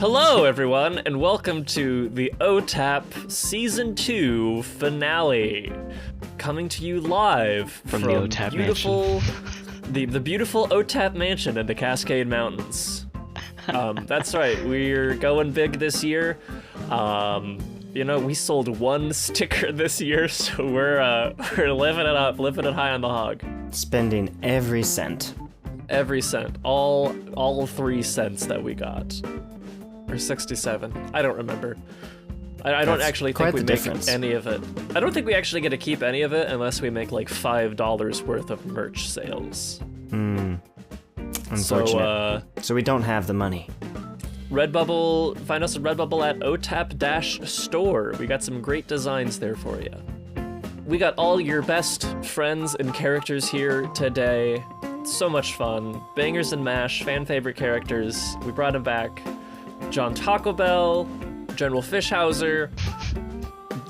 Hello, everyone, and welcome to the OtaP Season 2 finale. Coming to you live from the OtaP beautiful, the beautiful OtaP Mansion in the Cascade Mountains. That's right, we're going big this year. We sold one sticker this year, so we're living it up, living it high on the hog. Spending every cent. Every cent, all 3 cents that we got. Or 67. I don't remember. I don't actually think we make any of it. I don't think we actually get to keep any of it unless we make like $5 worth of merch sales. Unfortunate. So we don't have the money. Redbubble, find us at Redbubble at OtaP-store. We got some great designs there for you. We got all your best friends and characters here today. So much fun. Bangers and Mash, fan favorite characters. We brought them back. John Taco Bell, General Fishhauser,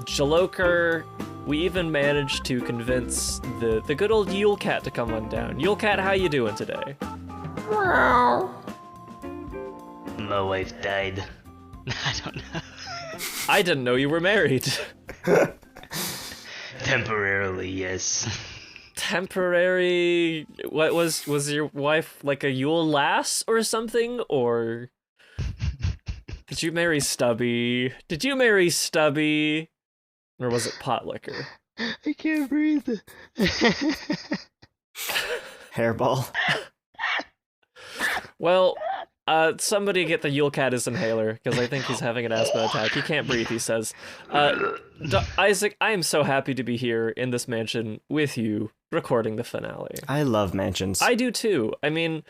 Jaloker. We even managed to convince the good old Yule Cat to come on down. Yule Cat, how you doing today? My wife died. I don't know. I didn't know you were married. Temporarily, yes. Temporary. What was your wife like a Yule lass or something, or? Did you marry Stubby? Or was it pot liquor? I can't breathe. Hairball. Well, somebody get the Yule Cat inhaler, because I think he's having an asthma attack. He can't breathe, he says. Isaac, I am so happy to be here in this mansion with you, recording the finale. I love mansions. I do too. I mean,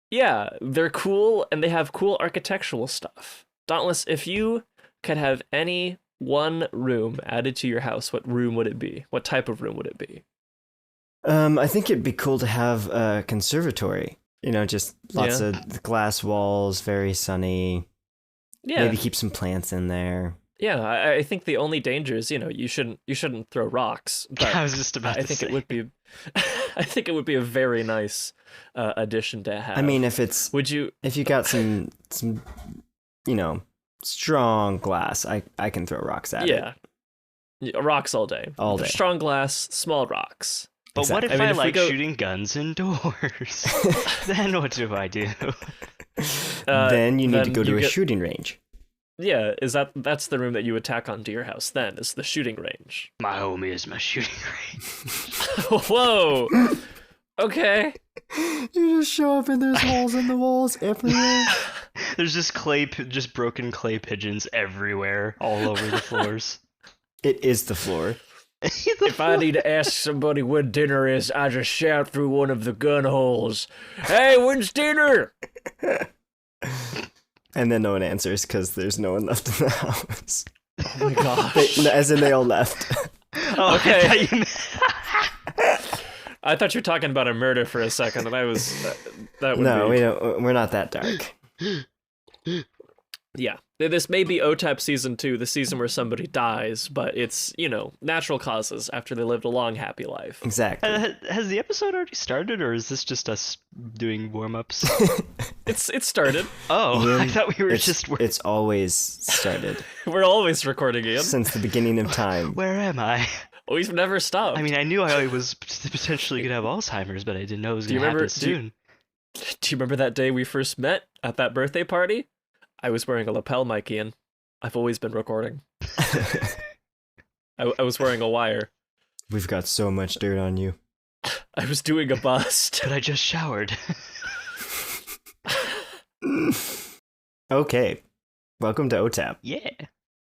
yeah, they're cool, and they have cool architectural stuff. Dauntless, if you could have any one room added to your house, what room would it be? What type of room would it be? I think it'd be cool to have a conservatory. You know, just lots of glass walls, very sunny. Yeah. Maybe keep some plants in there. Yeah, I think the only danger is, you shouldn't throw rocks. But I was just about to say. I think it would be a very nice addition to have. I mean, if you got some strong glass, I can throw rocks at it. Yeah, rocks all day. All day. Strong glass, small rocks. But exactly. What if I like shooting guns indoors? Then what do I do? Then you need to go to a shooting range. Yeah, that's the room that you would tack onto your house then, is the shooting range. My home is my shooting range. Whoa! Okay. You just show up and there's holes in the walls everywhere. There's just broken clay pigeons everywhere, all over the floors. It is the floor. If I need to ask somebody when dinner is, I just shout through one of the gun holes, "Hey, when's dinner?" And then no one answers because there's no one left in the house. Oh my gosh. As in they all left. Oh, okay. I thought you were talking about a murder for a second, and that would No, be... we're not that dark. Yeah. This may be OtaP Season 2, the season where somebody dies, but it's, natural causes after they lived a long, happy life. Exactly. Has the episode already started, or is this just us doing warm-ups? It started. Oh, I thought we were It's always started. We're always recording, Ian. Since the beginning of time. Where am I? We've never stopped. I mean, I knew I was potentially going to have Alzheimer's, but I didn't know it was going to happen soon. Do you remember that day we first met at that birthday party? I was wearing a lapel mic, Ian. I've always been recording. I was wearing a wire. We've got so much dirt on you. I was doing a bust. But I just showered. Okay. Welcome to OtaP. Yeah.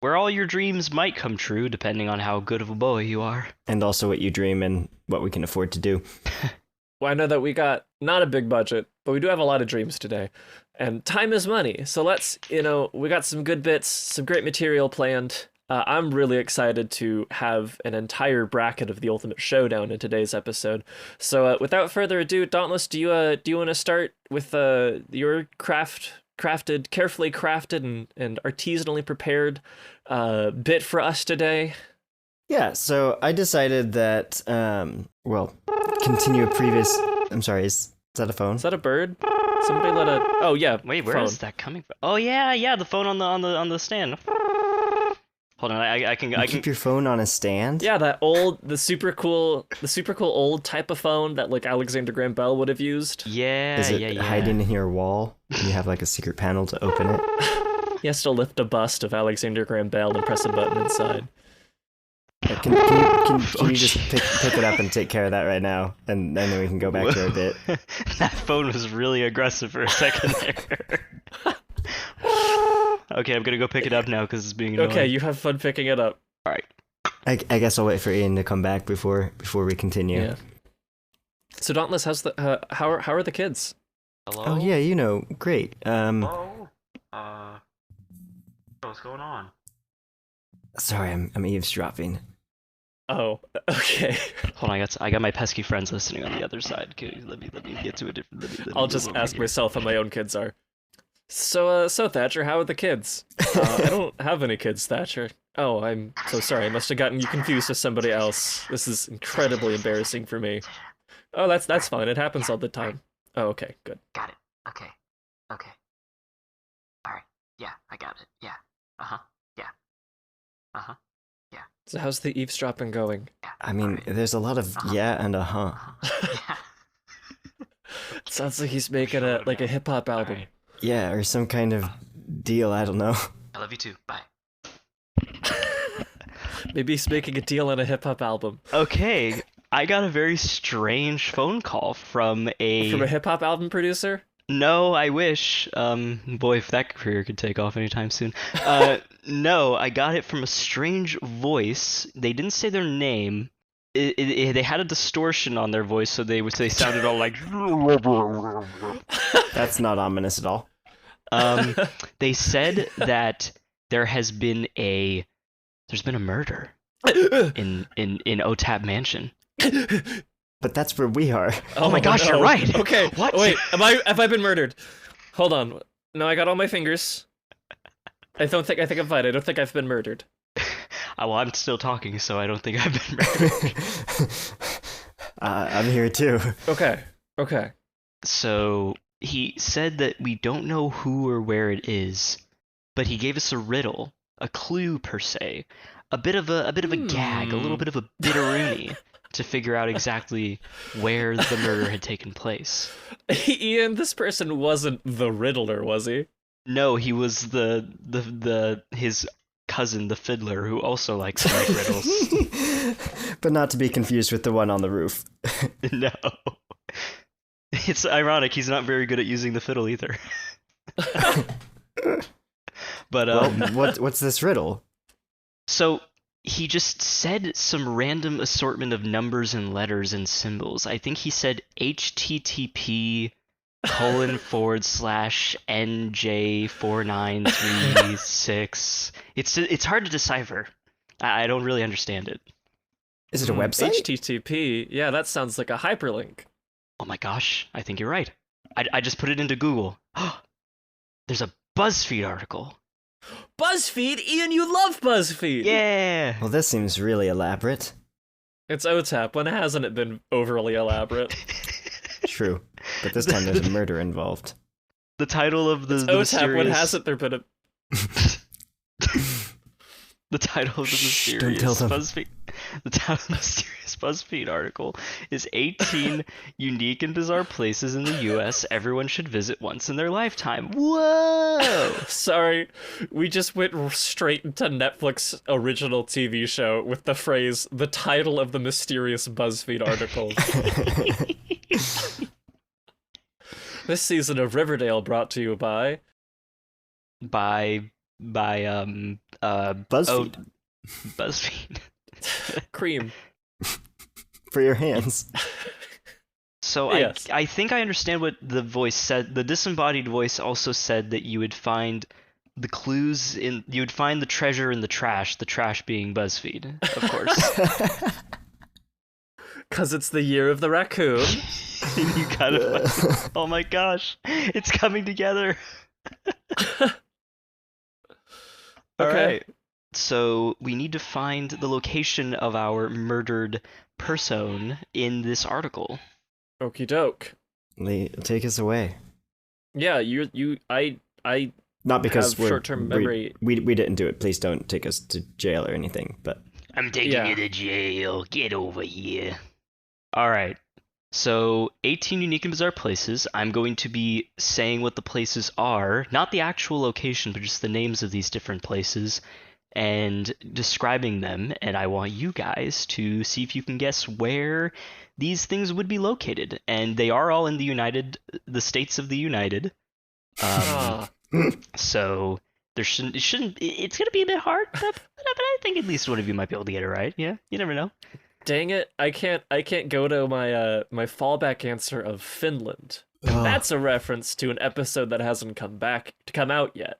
Where all your dreams might come true, depending on how good of a boy you are. And also what you dream and what we can afford to do. Well, I know that we got not a big budget, but we do have a lot of dreams today. And time is money. So let's, we got some good bits, some great material planned. I'm really excited to have an entire bracket of the Ultimate Showdown in today's episode. So without further ado, Dauntless, do you want to start with your carefully crafted and artisanally prepared bit for us today? Yeah, so I decided that, continue a previous... I'm sorry, is that a phone? Is that a bird? Somebody let a. Oh yeah. Wait, where phone. is that coming from? Oh yeah, the phone on the stand. Hold on, I can keep your phone on a stand? Yeah, the super cool old type of phone that like Alexander Graham Bell would have used. Yeah, Is it yeah. hiding in your wall? You have like a secret panel to open it? He has to lift a bust of Alexander Graham Bell and press a button inside. Can you just pick it up and take care of that right now, and then we can go back to our bit. That phone was really aggressive for a second there. Okay, I'm gonna go pick it up now because it's being annoying. Okay, you have fun picking it up. All right. I guess I'll wait for Ian to come back before we continue. Yeah. So Dauntless, how are the kids? Hello. Oh yeah, great. Hello. What's going on? Sorry, I'm eavesdropping. Oh, okay. Hold on, I got my pesky friends listening on the other side. Okay, let me get to a different. Let me I'll just ask myself how my own kids are. So Thatcher, how are the kids? I don't have any kids, Thatcher. Oh, I'm so sorry. I must have gotten you confused with somebody else. This is incredibly embarrassing for me. Oh, that's fine. It happens all the time. Oh, okay, good. Got it. Okay. All right. Yeah, I got it. Yeah. Yeah. Yeah. So how's the eavesdropping going? I mean, there's a lot of yeah and Yeah. It sounds like he's making a hip hop album. Alright. yeah, or some kind of deal. I don't know. I love you too. Bye. Maybe he's making a deal on a hip hop album. Okay, I got a very strange phone call from a hip hop album producer? No, I wish. Boy, if that career could take off anytime soon. No, I got it from a strange voice. They didn't say their name. They had a distortion on their voice, so they sounded all like. That's not ominous at all. They said that there's been a murder in OtaP Mansion. But that's where we are. Oh my gosh, you're right. Okay. What? Wait, have I been murdered? Hold on. No, I got all my fingers. I think I'm fine. I don't think I've been murdered. Well, I'm still talking, so I don't think I've been murdered. I'm here too. Okay. So he said that we don't know who or where it is, but he gave us a riddle, a clue per se, a bit of a gag, a little bit of a bitteroony to figure out exactly where the murder had taken place. Ian, this person wasn't the Riddler, was he? No, he was his cousin, the fiddler, who also likes to make riddles. But not to be confused with the one on the roof. No. It's ironic, he's not very good at using the fiddle either. But what's this riddle? So he just said some random assortment of numbers and letters and symbols. I think he said http://NJ49336. It's hard to decipher. I don't really understand it. Is it a website? HTTP. Yeah, that sounds like a hyperlink. Oh my gosh, I think you're right. I just put it into Google. There's a Buzzfeed article. Buzzfeed? Ian, you love Buzzfeed! Yeah! Well, this seems really elaborate. It's OtaP. When hasn't it been overly elaborate? True. But this time there's a murder involved. The title of the OtaP. mysterious... When hasn't there been a... The title of the Shh, mysterious don't tell them. Buzzfeed. The title of the mysterious Buzzfeed article is 18 unique and bizarre places in the U.S. everyone should visit once in their lifetime. Whoa! Sorry, we just went straight into Netflix original TV show with the phrase, the title of the mysterious Buzzfeed article. This season of Riverdale brought to you by... BuzzFeed. Buzzfeed. Cream. For your hands. So Yes. I think I understand what the voice said. The disembodied voice also said that you would find the clues you would find the treasure in the trash being BuzzFeed, of course. Because it's the year of the raccoon. You gotta find... Oh my gosh, it's coming together. All Okay. right. So we need to find the location of our murdered person in this article. Okie doke. Lee, take us away. Yeah, I Not because have short-term memory. we didn't do it. Please don't take us to jail or anything. But I'm taking you to jail. Get over here. All right. So 18 unique and bizarre places. I'm going to be saying what the places are, not the actual location, but just the names of these different places, and describing them. And I want you guys to see if you can guess where these things would be located. And they are all in the states of the United. So it's gonna be a bit hard, but I think at least one of you might be able to get it right. Yeah, you never know. Dang it! I can't go to my fallback answer of Finland. And that's a reference to an episode that hasn't come out yet.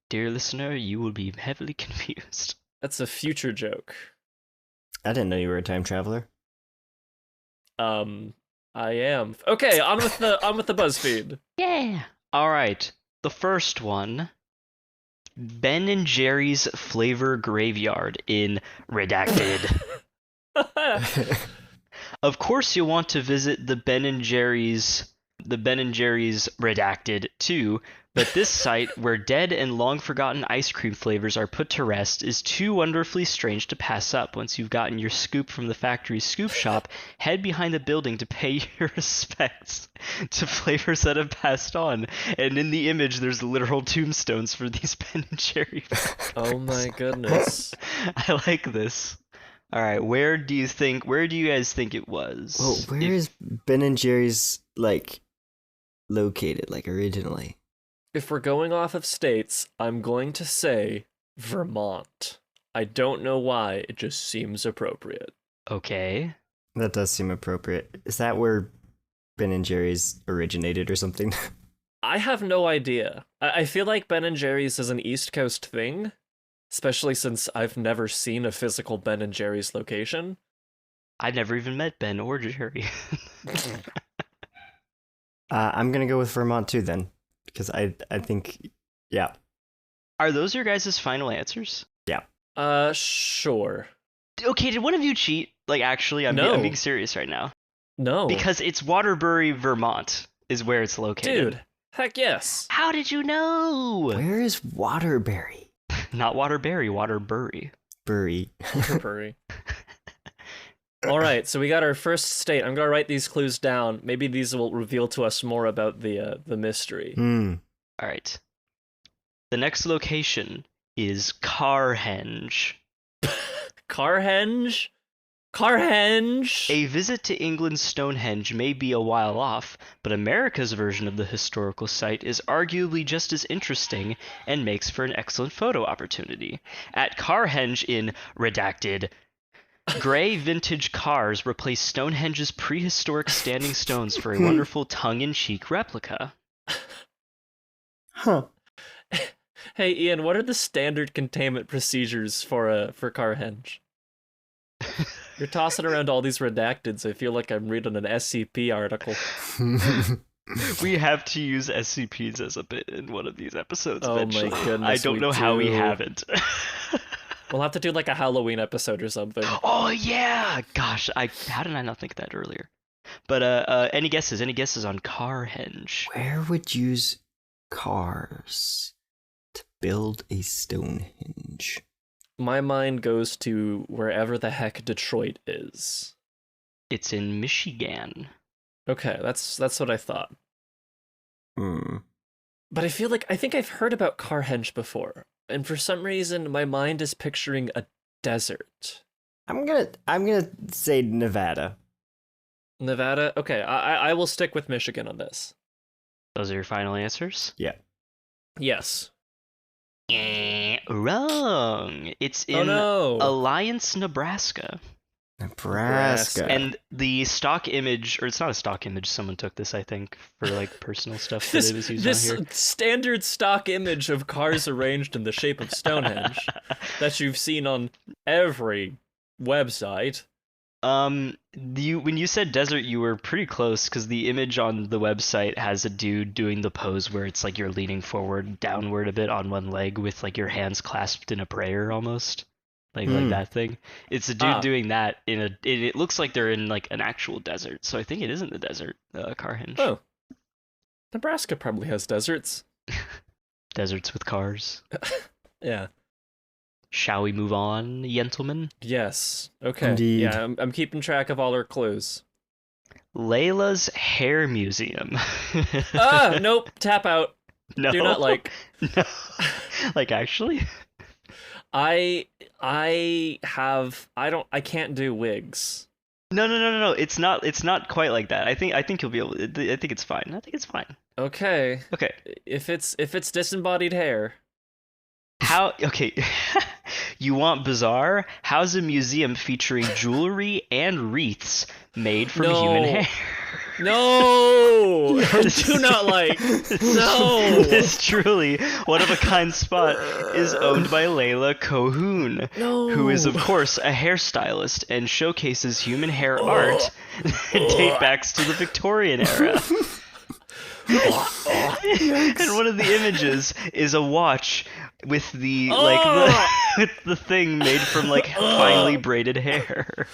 Dear listener, you will be heavily confused. That's a future joke. I didn't know you were a time traveler. I am. Okay, on with the Buzzfeed. Yeah. All right. The first one, Ben and Jerry's Flavor Graveyard in Redacted. Of course, you'll want to visit the Ben and Jerry's Redacted too, but this site where dead and long forgotten ice cream flavors are put to rest is too wonderfully strange to pass up. Once you've gotten your scoop from the factory scoop shop, head behind the building to pay your respects to flavors that have passed on. And in the image, there's literal tombstones for these Ben and Jerry flavors. Oh my goodness. I like this. All right, where do you guys think it was? Well, where is Ben and Jerry's located, originally? If we're going off of states, I'm going to say Vermont. I don't know why, it just seems appropriate. Okay. That does seem appropriate. Is that where Ben and Jerry's originated or something? I have no idea. I feel like Ben and Jerry's is an East Coast thing, especially since I've never seen a physical Ben and Jerry's location. I've never even met Ben or Jerry. I'm going to go with Vermont too then. Because I think, yeah. Are those your guys' final answers? Yeah. Sure. Okay, did one of you cheat? Actually, I'm being serious right now. No. Because it's Waterbury, Vermont, is where it's located. Dude, heck yes. How did you know? Where is Waterbury? Not Waterbury, Waterbury. Waterbury. All right, so we got our first state. I'm going to write these clues down. Maybe these will reveal to us more about the mystery. Mm. All right. The next location is Carhenge. Carhenge? Carhenge? A visit to England's Stonehenge may be a while off, but America's version of the historical site is arguably just as interesting and makes for an excellent photo opportunity. At Carhenge in Redacted, gray vintage cars replace Stonehenge's prehistoric standing stones for a wonderful tongue-in-cheek replica. Huh. Hey, Ian, what are the standard containment procedures for Carhenge? You're tossing around all these redacteds. I feel like I'm reading an SCP article. We have to use SCPs as a bit in one of these episodes eventually. My goodness, I don't know how we haven't. We'll have to do a Halloween episode or something. Oh yeah! Gosh, how did I not think of that earlier? But any guesses? Any guesses on Carhenge? Where would you use cars to build a Stonehenge? My mind goes to wherever the heck Detroit is. It's in Michigan. Okay, that's what I thought. Hmm. But I think I've heard about Carhenge before, and for some reason my mind is picturing a desert. I'm gonna say Nevada. Nevada? Okay, I will stick with Michigan on this. Those are your final answers? Yeah. Yes. Wrong. It's in Alliance, Nebraska. Nebraska. And the stock image, or it's not a stock image, someone took this, I think, for personal stuff that it was used on here. This standard stock image of cars arranged in the shape of Stonehenge that you've seen on every website. When you said desert, you were pretty close, because the image on the website has a dude doing the pose where it's you're leaning forward, downward a bit on one leg with your hands clasped in a prayer almost. Like that thing. It's a dude doing that it looks like they're in an actual desert. So I think it is in the desert, Carhenge. Oh. Nebraska probably has deserts. Deserts with cars. Yeah. Shall we move on, gentlemen? Yes. Okay. Indeed. Yeah, I'm keeping track of all our clues. Layla's Hair Museum. Nope. Tap out. No. Do not like. No. Like, actually? I can't do wigs. No. It's not quite like that. I think you'll be able to, I think it's fine. Okay. Okay. If it's disembodied hair. Okay. You want bizarre? How's a museum featuring jewelry and wreaths made from human hair? No! Do not like. No! This truly one-of-a-kind spot is owned by Layla Cohoon, who is, of course, a hairstylist and showcases human hair art that date back to the Victorian era. And one of the images is a watch with the with the thing made from like finely braided hair.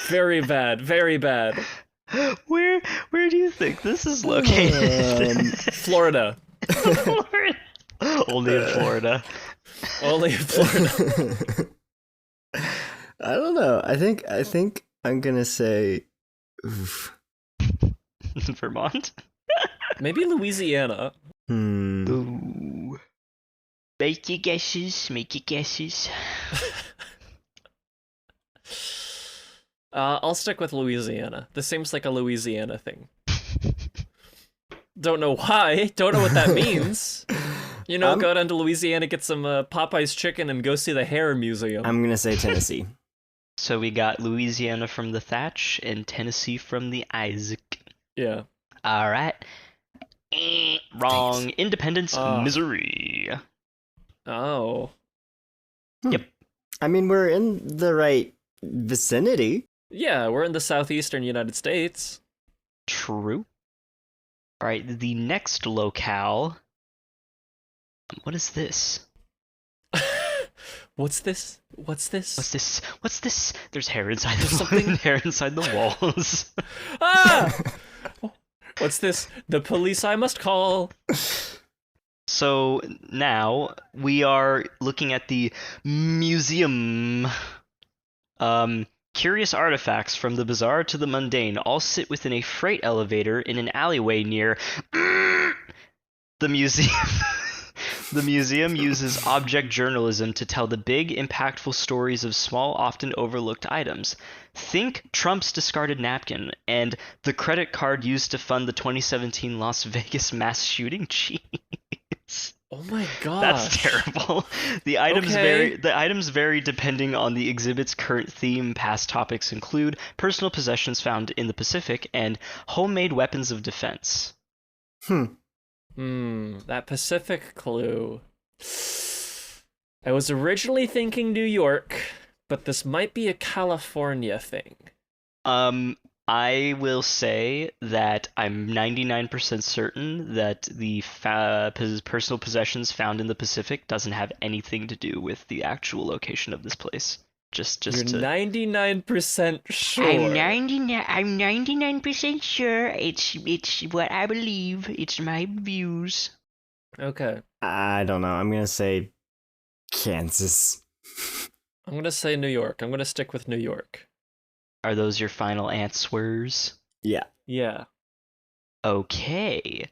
Very bad. Very bad. Where do you think this is located? Florida. Florida. Only in Florida. Only in Florida. I don't know. I think I'm gonna say Vermont? Maybe Louisiana. Ooh. Make your guesses. I'll stick with Louisiana. This seems like a Louisiana thing. Don't know why. Don't know what that means. You know, go down to Louisiana, get some Popeye's chicken, and go see the Hair Museum. I'm gonna say Tennessee. So we got Louisiana from the Thatch and Tennessee from the Isaac. Yeah. All right. Wrong. Independence, Missouri. Oh. Yep. I mean, we're in the right vicinity. Yeah, we're in the southeastern United States. True. All right, the next locale. What is this? What's this? What's this? What's this? There's hair inside the hair inside the walls. Ah! What's this? The police I must call. So now we are looking at the museum. Curious artifacts from the bizarre to the mundane all sit within a freight elevator in an alleyway near the museum. The museum uses object journalism to tell the big, impactful stories of small, often overlooked items. Think Trump's discarded napkin and the credit card used to fund the 2017 Las Vegas mass shooting. Jeez. Oh my god. That's terrible. The items vary depending on the exhibit's current theme. Past topics include personal possessions found in the Pacific and homemade weapons of defense. That Pacific clue. I was originally thinking New York, but this might be a California thing. I will say that I'm 99% certain that the personal possessions found in the Pacific doesn't have anything to do with the actual location of this place. You're 99% sure. I'm 99% sure. It's what I believe. It's my views. Okay. I don't know. I'm gonna say Kansas. I'm gonna say New York. I'm gonna stick with New York. Are those your final answers? Yeah. Yeah. Okay.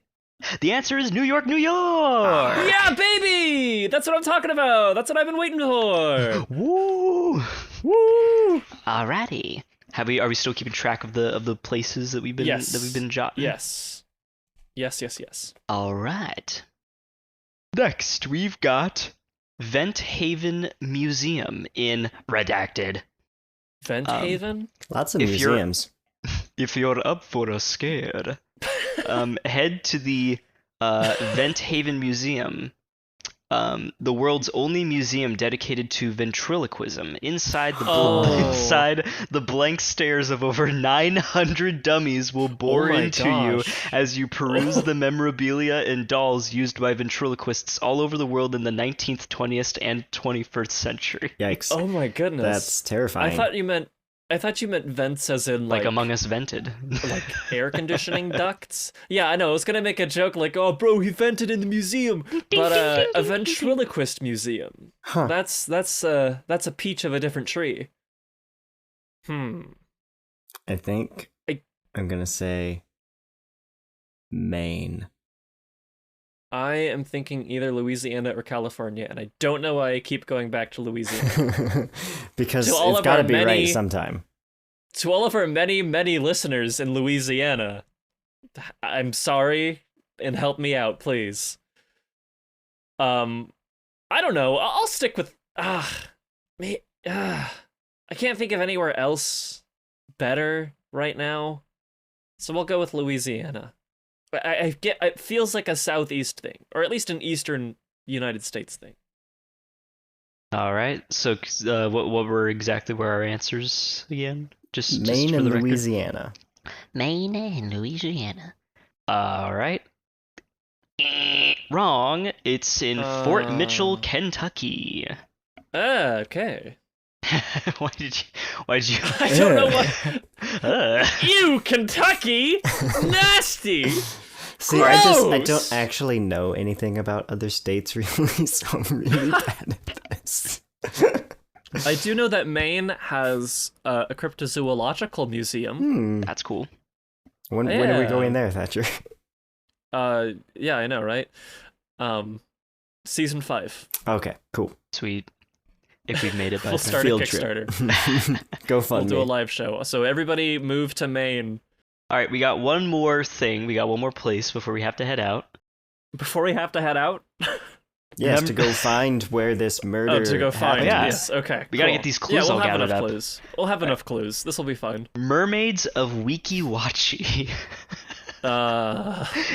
The answer is New York, New York! Yeah, baby! That's what I'm talking about! That's what I've been waiting for! Woo! Woo! Alrighty. Are we still keeping track of the places that we've been jotting? Yes. Yes. Alright. Next, we've got Vent Haven Museum in Redacted. Vent Haven? Lots of museums. If you're up for a scare, head to the Vent Haven Museum, the world's only museum dedicated to ventriloquism. Inside the blank stares of over 900 dummies will bore into you as you peruse the memorabilia and dolls used by ventriloquists all over the world in the 19th, 20th, and 21st century. Yikes. Oh my goodness. That's terrifying. I thought you meant I thought you meant vents as in Like Among Us vented. like air conditioning ducts. Yeah, I know. I was gonna make a joke like, "Oh, bro, he vented in the museum," but a ventriloquist museum. Huh. That's a peach of a different tree. I think I'm gonna say Maine. I am thinking either Louisiana or California, and I don't know why I keep going back to Louisiana. Because it's got to be right sometime. To all of our many, many listeners in Louisiana, I'm sorry, and help me out, please. I don't know. I'll stick with I can't think of anywhere else better right now, so we'll go with Louisiana. I get it feels like a southeast thing, or at least an eastern United States thing. All right. So, what were exactly our answers again? Just Maine for and the record. Louisiana. Maine and Louisiana. All right. Wrong. It's in Fort Mitchell, Kentucky. Okay. Why did you? I don't know what. Ew, Kentucky, nasty. See, Gross! I don't actually know anything about other states really, so I'm really bad at this. I do know that Maine has a cryptozoological museum. That's cool. When are we going there, Thatcher? Yeah, I know, right? Season 5. Okay, cool. Sweet. If we've made it by We'll then. start a Field Kickstarter. Go fund We'll do me. a live show. So everybody move to Maine. All right, we got one more thing. We got one more place before we have to head out. Before we have to head out? Yes, to go find where this murder Oh, to go find. happened. Yeah. Yes, okay. We gotta cool. get these clues all we'll have gathered enough up. clues. We'll have enough clues. This will be fine. Mermaids of Wikiwachi.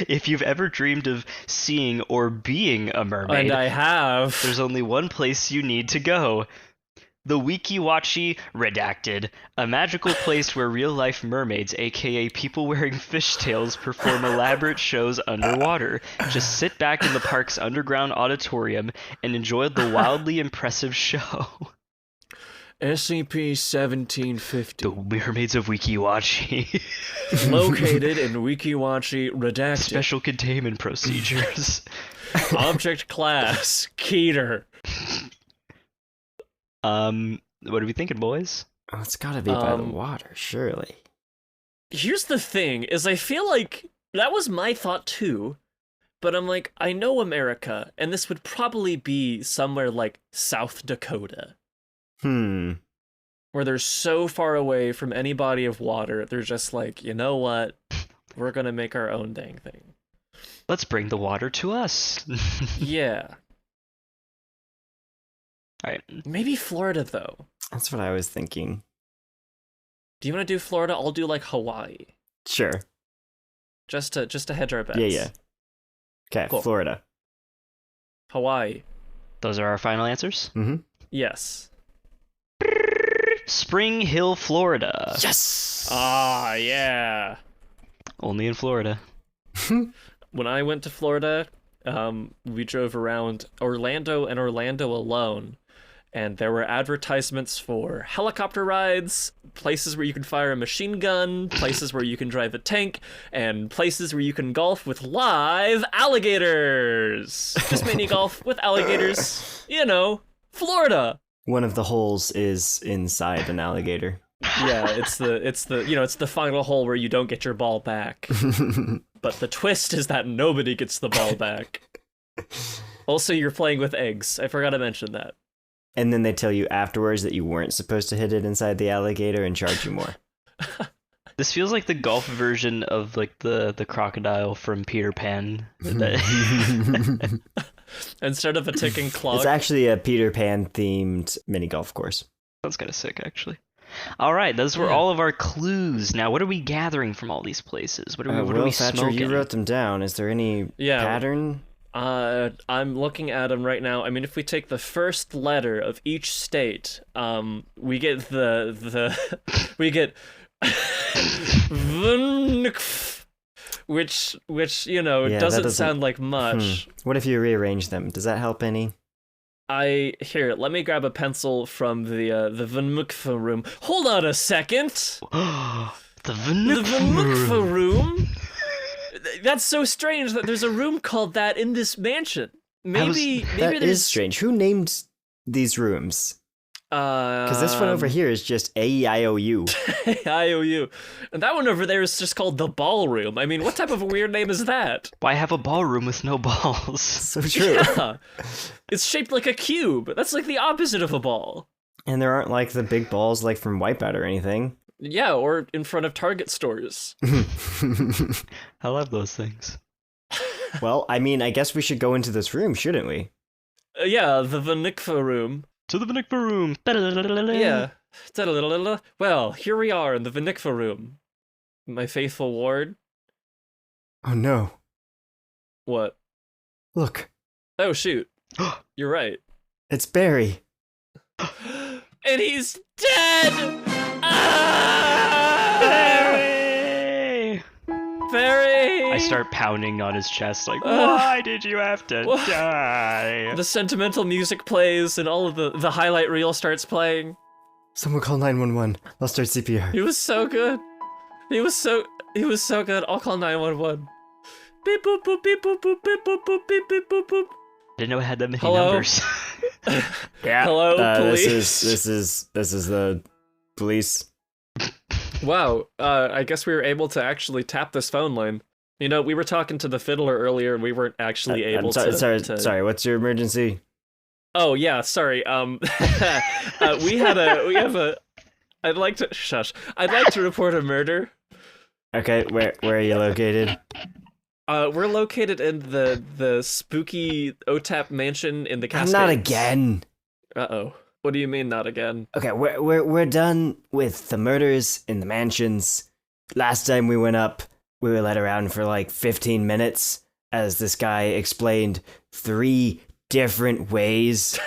If you've ever dreamed of seeing or being a mermaid, And I have. there's only one place you need to go. The Wikiwachi Redacted, a magical place where real-life mermaids, aka people wearing fishtails, perform elaborate shows underwater. Just sit back in the park's underground auditorium and enjoy the wildly impressive show. SCP-1750. The Mermaids of Wikiwachi. Located in Wikiwachi Redacted. Special containment procedures. Object class, Keter. What are we thinking, boys? Oh, it's gotta be by the water, surely. Here's the thing, is I feel like that was my thought too, but I'm like, I know America, and this would probably be somewhere like South Dakota, where they're so far away from any body of water, they're just like, you know what, we're gonna make our own dang thing. Let's bring the water to us. Yeah. Alright. Maybe Florida, though. That's what I was thinking. Do you want to do Florida? I'll do like Hawaii. Sure. Just to hedge our bets. Yeah. Okay, Cool. Florida. Hawaii. Those are our final answers? Mm-hmm. Yes. Spring Hill, Florida. Yes! Ah, yeah. Only in Florida. When I went to Florida, we drove around Orlando and Orlando alone, and there were advertisements for helicopter rides, places where you can fire a machine gun, places where you can drive a tank, and places where you can golf with live alligators. Just mini golf with alligators. You know, Florida. One of the holes is inside an alligator. Yeah, it's the final hole where you don't get your ball back. But the twist is that nobody gets the ball back. Also, you're playing with eggs. I forgot to mention that. And then they tell you afterwards that you weren't supposed to hit it inside the alligator and charge you more. This feels like the golf version of like the crocodile from Peter Pan. Instead of a ticking clock. It's actually a Peter Pan themed mini golf course. Sounds kind of sick, actually. All right, those were all of our clues. Now, what are we gathering from all these places? What are we Thatcher, smoking? you wrote them down. Is there any pattern? I'm looking at them right now. I mean, if we take the first letter of each state, we get we get which doesn't sound like much. What if you rearrange them? Does that help any? Let me grab a pencil from the Vnukfa room. Hold on a second. The The Vnukfa Vnukfa room? That's so strange that there's a room called that in this mansion. Maybe That there's is strange. Who named these rooms? Because this one over here is just A-I-O-U. IOU. And that one over there is just called the ballroom. I mean, what type of a weird name is that? Why have a ballroom with no balls? So true. Yeah. It's shaped like a cube. That's like the opposite of a ball. And there aren't like the big balls like from Wipeout or anything. Yeah, or in front of Target stores. I love those things. Well, I mean, I guess we should go into this room, shouldn't we? Yeah, the Vnukfa room. To the Vnukfa room. Yeah. Well, here we are in the Vnukfa room. My faithful ward. Oh no. What? Look, Oh, shoot. You're right. it's Barry. And he's dead! Ah! Barry! Barry! I start pounding on his chest like, why did you have to What? die? The sentimental music plays and all of the highlight reel starts playing. Someone call 911. I'll start CPR. He was so good. He was so good. I'll call 911. Beep boop boop beep boop boop beep boop boop beep beep boop boop. Didn't know it had that many Hello? numbers. Yeah. Hello, police. This is the police. Wow. I guess we were able to actually tap this phone line. You know, we were talking to the fiddler earlier, and we weren't actually able I'm sorry, to. sorry. What's your emergency? Oh yeah, sorry. We have a. I'd like to shush. I'd like to report a murder. Okay, where are you located? We're located in the spooky OtaP mansion in the Cascades. Not again. Uh-oh. What do you mean, not again? Okay, we're done with the murders in the mansions. Last time we went up, we were let around for like 15 minutes as this guy explained 3 different ways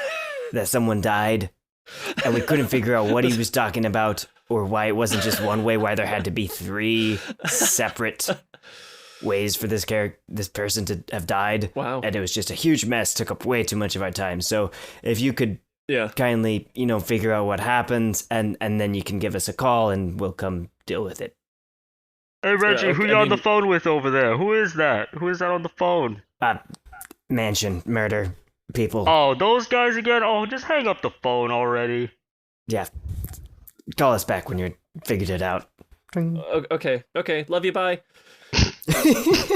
that someone died, and we couldn't figure out what he was talking about or why it wasn't just one way, why there had to be 3 separate ways for this person to have died. Wow. And it was just a huge mess, took up way too much of our time. So if you could kindly, figure out what happened, and then you can give us a call and we'll come deal with it. Hey Reggie, who you on the phone with over there? Who is that? Who is that on the phone? Mansion murder people. Oh, those guys again? Oh, just hang up the phone already. Yeah. Call us back when you're figured it out. Okay. Love you, bye.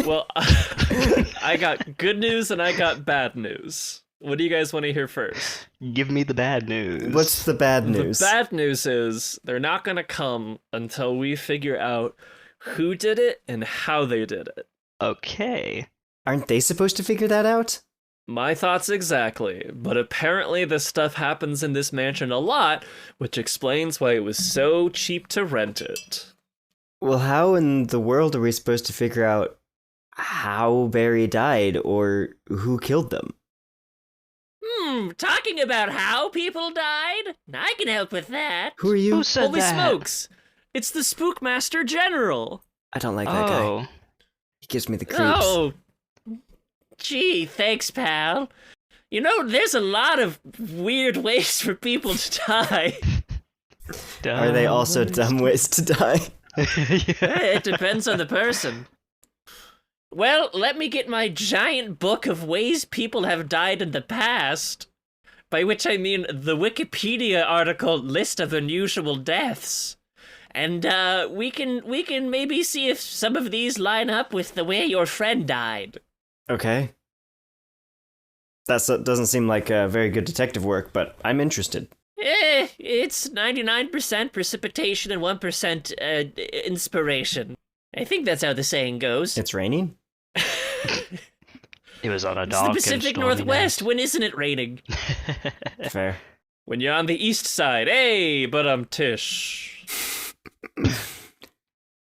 Well, I got good news and I got bad news. What do you guys want to hear first? Give me the bad news. What's the bad news? The bad news is they're not going to come until we figure out who did it and how they did it. Okay. Aren't they supposed to figure that out? My thoughts exactly, but apparently this stuff happens in this mansion a lot, which explains why it was so cheap to rent it. Well, how in the world are we supposed to figure out how Barry died or who killed them? Talking about how people died? I can help with that. Who are you? Who said Holy that? smokes! It's the Spookmaster General! I don't like that guy. He gives me the creeps. Oh! Gee, thanks, pal. You know, there's a lot of weird ways for people to die. Are they also dumb ways to die? It depends on the person. Well, let me get my giant book of ways people have died in the past. By which I mean the Wikipedia article list of unusual deaths. And we can maybe see if some of these line up with the way your friend died. Okay. That doesn't seem like very good detective work, but I'm interested. It's 99% precipitation and 1% inspiration. I think that's how the saying goes. It's raining? It was on a It's dark the Pacific Northwest. When isn't it raining? Fair. When you're on the east side. Hey, but I'm Tish.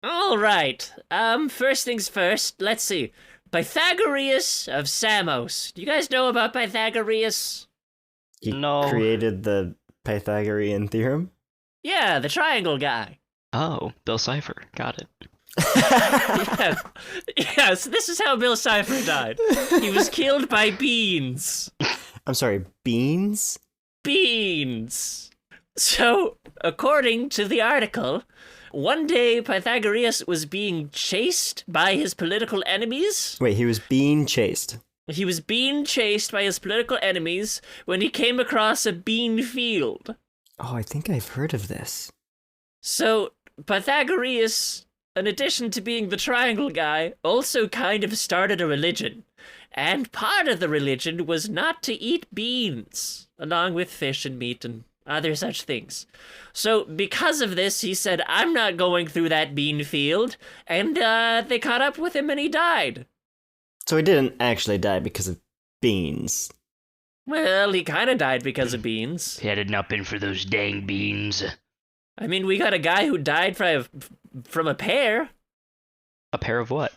All right. First things first. Let's see. Pythagoras of Samos. Do you guys know about Pythagoras? He No. created the Pythagorean theorem? Yeah, the triangle guy. Oh, Bill Cipher. Got it. Yes, this is how Bill Cipher died. He was killed by beans. I'm sorry, beans? Beans. So, according to the article, one day Pythagoras was being chased by his political enemies. Wait, he was being chased. He was being chased by his political enemies when he came across a bean field. Oh, I think I've heard of this. So, Pythagoras, in addition to being the triangle guy, also kind of started a religion. And part of the religion was not to eat beans, along with fish and meat and other such things. So, because of this, he said, I'm not going through that bean field, and they caught up with him and he died. So he didn't actually die because of beans. Well, he kind of died because of beans. Had it not been for those dang beans. I mean, we got a guy who died from a pear. A pair of what?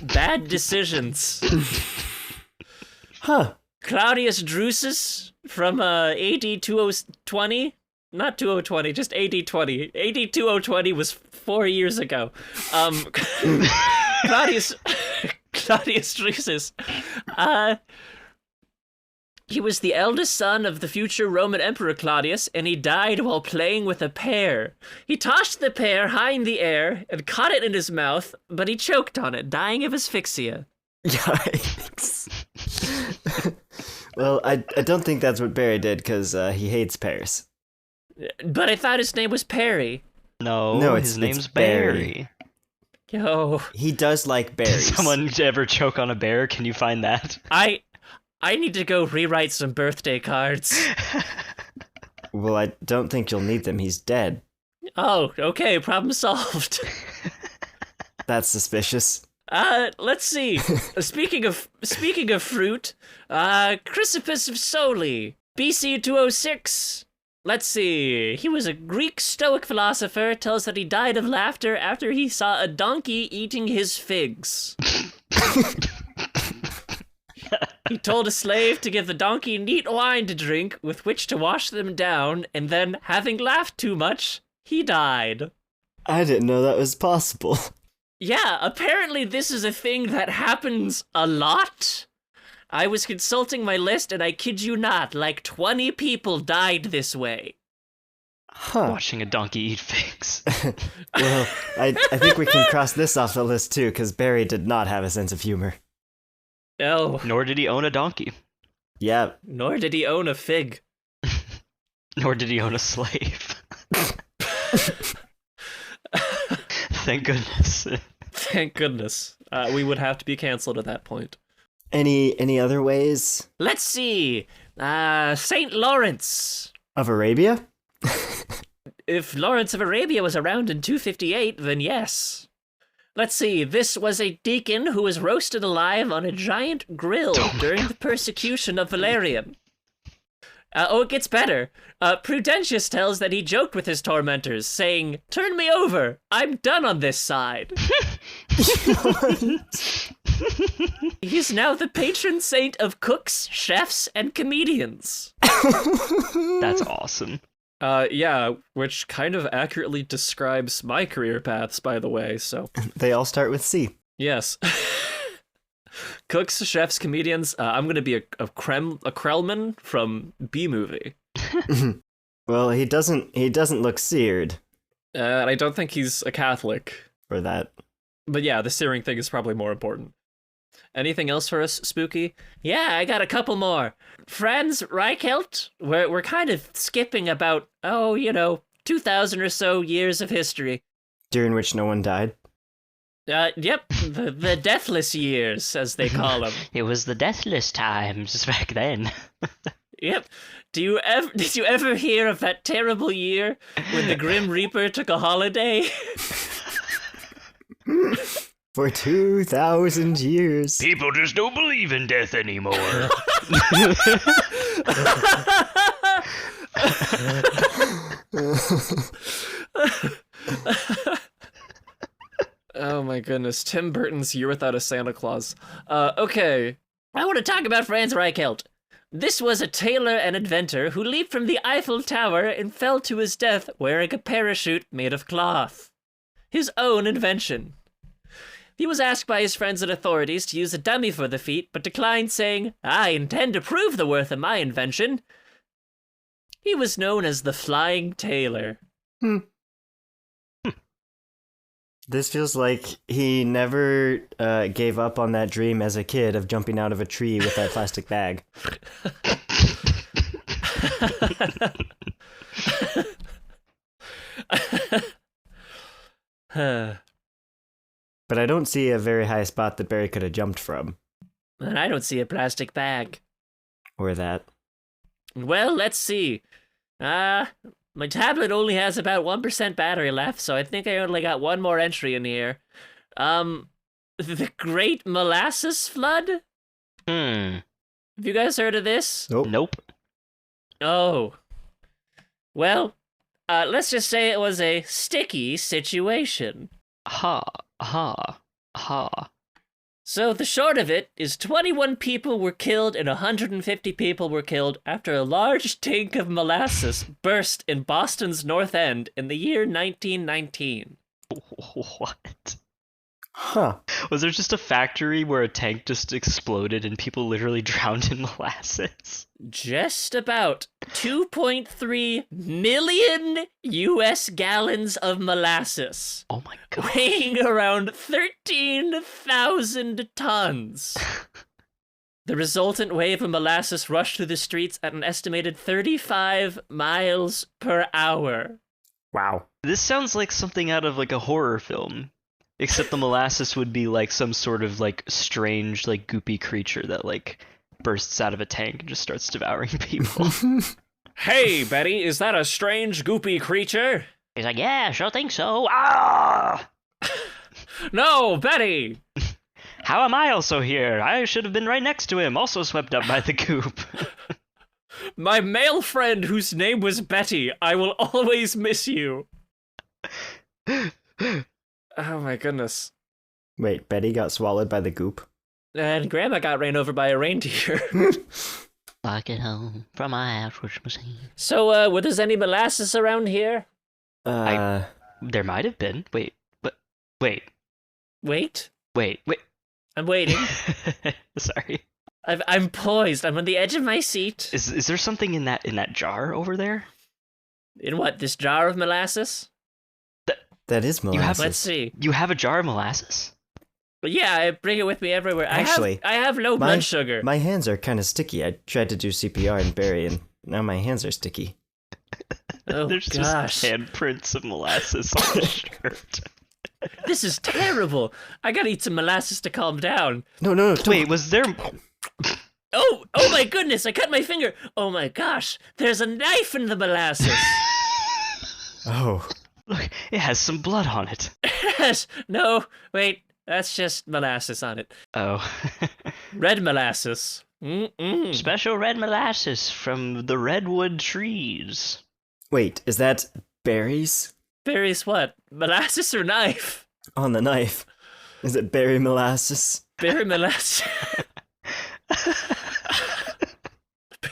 Bad decisions. Huh. Claudius Drusus from AD 2020. Not 2020, just AD 20. AD 2020 was 4 years ago. Claudius Drusus. He was the eldest son of the future Roman Emperor Claudius, and he died while playing with a pear. He tossed the pear high in the air and caught it in his mouth, but he choked on it, dying of asphyxia. Yikes. Well, I don't think that's what Barry did, because he hates pears. But I thought his name was Perry. No, his name's it's Barry. Barry. Yo. He does like berries. Did someone ever choke on a bear? Can you find that? I need to go rewrite some birthday cards. Well, I don't think you'll need them. He's dead. Oh, okay, problem solved. That's suspicious. Let's see. Speaking of fruit, Chrysippus of Soli, BC 206. Let's see. He was a Greek Stoic philosopher. Tells that he died of laughter after he saw a donkey eating his figs. He told a slave to give the donkey neat wine to drink with which to wash them down, and then, having laughed too much, he died. I didn't know that was possible. Yeah, apparently this is a thing that happens a lot. I was consulting my list, and I kid you not, like 20 people died this way. Huh. Watching a donkey eat figs. Well, I think we can cross this off the list too, because Barry did not have a sense of humor. Oh. Nor did he own a donkey. Yeah. Nor did he own a fig. Nor did he own a slave. Thank goodness. Thank goodness. We would have to be canceled at that point. Any other ways? Let's see. Saint Lawrence. Of Arabia? If Lawrence of Arabia was around in 258, then yes. Let's see. This was a deacon who was roasted alive on a giant grill during the persecution of Valerian. It gets better. Prudentius tells that he joked with his tormentors, saying, "Turn me over. I'm done on this side." He's now the patron saint of cooks, chefs, and comedians. That's awesome. Yeah, which kind of accurately describes my career paths, by the way, so. They all start with C. Yes. Cooks, chefs, comedians. I'm gonna be a Krellman from B-Movie. Well, he doesn't look seared And I don't think he's a Catholic. for that. But yeah, the searing thing is probably more important. Anything else for us, Spooky? Yeah, I got a couple more. Franz Reichelt, we're kind of skipping about, 2,000 or so years of history. During which no one died. Yep, the deathless years, as they call them. It was the deathless times back then. Yep. Did you ever hear of that terrible year when the Grim Reaper took a holiday? For 2,000 years. People just don't believe in death anymore. Oh my goodness, Tim Burton's Year Without a Santa Claus. Okay. I want to talk about Franz Reichelt. This was a tailor and inventor who leaped from the Eiffel Tower and fell to his death wearing a parachute made of cloth. His own invention. He was asked by his friends and authorities to use a dummy for the feat, but declined, saying, "I intend to prove the worth of my invention." He was known as the Flying Tailor. This feels like he never gave up on that dream as a kid of jumping out of a tree with that plastic bag. But I don't see a very high spot that Barry could have jumped from. And I don't see a plastic bag. Or that. Well, let's see. My tablet only has about 1% battery left, so I think I only got one more entry in here. The Great Molasses Flood? Have you guys heard of this? Nope. Oh. Well, let's just say it was a sticky situation. Ha. So the short of it is 21 people were killed and 150 people were killed after a large tank of molasses burst in Boston's North End in the year 1919. What? Huh. Was there just a factory where a tank just exploded and people literally drowned in molasses? Just about 2.3 million US gallons of molasses, Oh my god. weighing around 13,000 tons. The resultant wave of molasses rushed through the streets at an estimated 35 miles per hour. Wow. This sounds like something out of like a horror film. Except the molasses would be like some sort of like strange like goopy creature that like bursts out of a tank and just starts devouring people. Hey, Betty, is that a strange goopy creature? He's like, yeah, sure think so. Ah! No, Betty! How am I also here? I should have been right next to him, also swept up by the goop. My male friend whose name was Betty, I will always miss you. Oh my goodness. Wait, Betty got swallowed by the goop? And Grandma got ran over by a reindeer. Walk it home from my house, which machine. So, were there any molasses around here? There might have been. Wait. Wait. Wait. I'm waiting. Sorry. I'm poised. I'm on the edge of my seat. Is there something in that jar over there? In what, this jar of molasses? That is molasses. Let's see. You have a jar of molasses? But yeah, I bring it with me everywhere. Actually, I have low blood sugar. My hands are kind of sticky. I tried to do CPR and Barry, and now my hands are sticky. Oh, There's gosh. just handprints of molasses on the shirt. This is terrible. I gotta eat some molasses to calm down. No, don't. Wait, was there... Oh my goodness, I cut my finger. Oh my gosh, there's a knife in the molasses. Oh. Look, it has some blood on it. Yes. No, wait, that's just molasses on it. Oh. Red molasses. Mm-mm. Special red molasses from the redwood trees. Wait, is that berries Berries what? Molasses or knife? on the knife? Is it berry molasses? Berry molasses.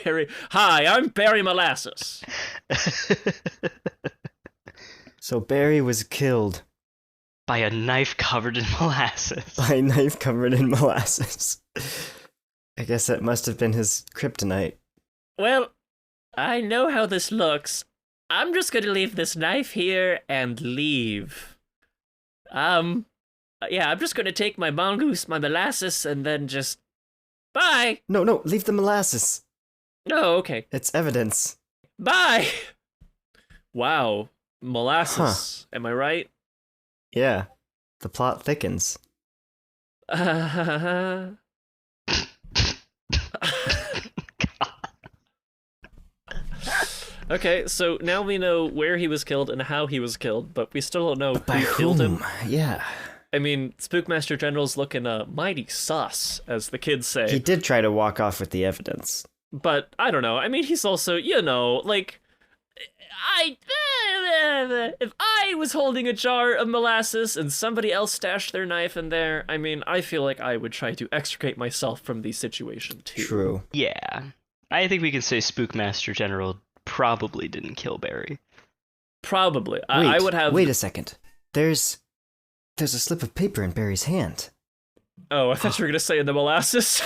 Berry. Hi, I'm Berry Molasses. So Barry was killed By a knife covered in molasses. by a knife covered in molasses. I guess that must have been his kryptonite. Well, I know how this looks. I'm just gonna leave this knife here and leave. Yeah, I'm just gonna take my mongoose, my molasses, and then just... Bye! No, leave the molasses. Oh, okay. It's evidence. Bye! Wow. Molasses. Am I right? Yeah. The plot thickens. Okay, so now we know where he was killed and how he was killed, but we still don't know By who killed him. Yeah. I mean, Spookmaster General's looking mighty sus, as the kids say. He did try to walk off with the evidence. But I don't know. I mean, he's also, like, if I was holding a jar of molasses and somebody else stashed their knife in there, I mean, I feel like I would try to extricate myself from the situation too. True. Yeah. I think we can say Spookmaster General probably didn't kill Barry. Probably. I would have. Wait a second. There's There's a slip of paper in Barry's hand. Oh, I thought you were gonna say in the molasses.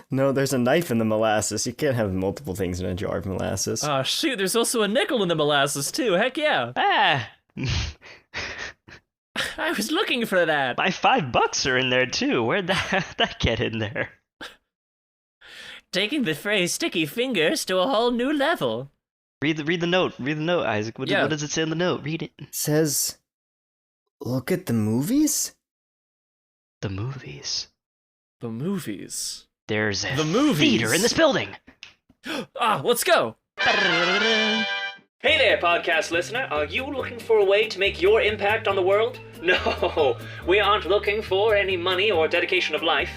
No, there's a knife in the molasses. You can't have multiple things in a jar of molasses. Oh shoot, there's also a nickel in the molasses too. Heck yeah. Ah! I was looking for that. My $5 are in there too. Where'd that get in there? Taking the phrase sticky fingers to a whole new level. Read the note. Read the note, Isaac. What does it say in the note? Read it. It says, look at the movies? The movies. The movies. There's a The movies. theater in this building. Let's go. Hey there, podcast listener. Are you looking for a way to make your impact on the world? No, we aren't looking for any money or dedication of life.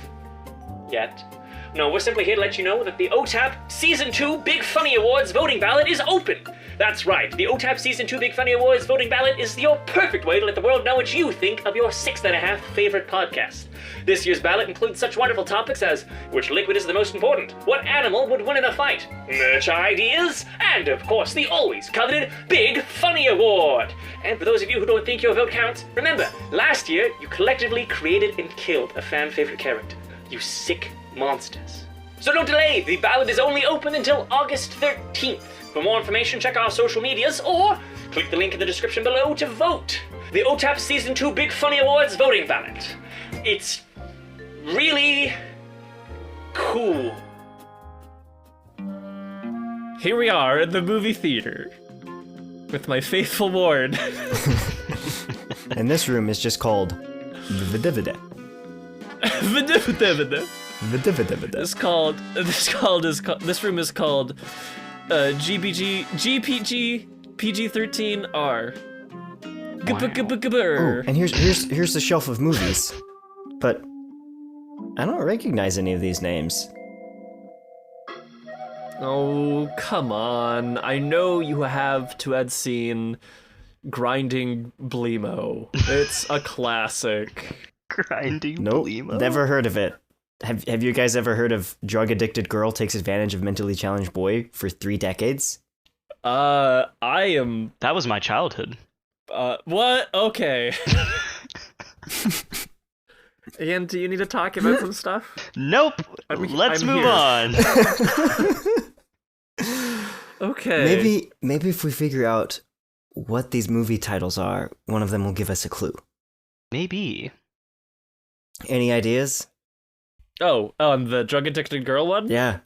Yet. No, we're simply here to let you know that the OtaP Season 2 Big Funny Awards voting ballot is open. That's right, the OtaP Season 2 Big Funny Awards voting ballot is your perfect way to let the world know what you think of your 6.5 favorite podcast. This year's ballot includes such wonderful topics as which liquid is the most important, what animal would win in a fight, merch ideas, and of course the always coveted Big Funny Award. And for those of you who don't think your vote counts, remember, last year you collectively created and killed a fan favorite character. You sick monsters. So don't delay, the ballot is only open until August 13th. For more information, check our social medias or click the link in the description below to vote. The OtaP Season 2 Big Funny Awards voting ballot. It's really cool. Here we are in the movie theater with my faithful ward. And this room is just called Vidivida. Vidivida. Vidivida. This room is called GPG PG-13R. Oh, and here's the shelf of movies. But I don't recognize any of these names. Oh, come on. I know you have to had seen Grinding Bleemo. It's a classic. Grinding Nope, Bleemo? never heard of it. Have you guys ever heard of drug-addicted girl takes advantage of mentally challenged boy for 3 decades? I am... That was my childhood. What? Okay. Ian, do you need to talk about some stuff? Nope. Let's move on. Okay. Maybe if we figure out what these movie titles are, one of them will give us a clue. Maybe. Any ideas? Oh, the drug-addicted girl one? Yeah.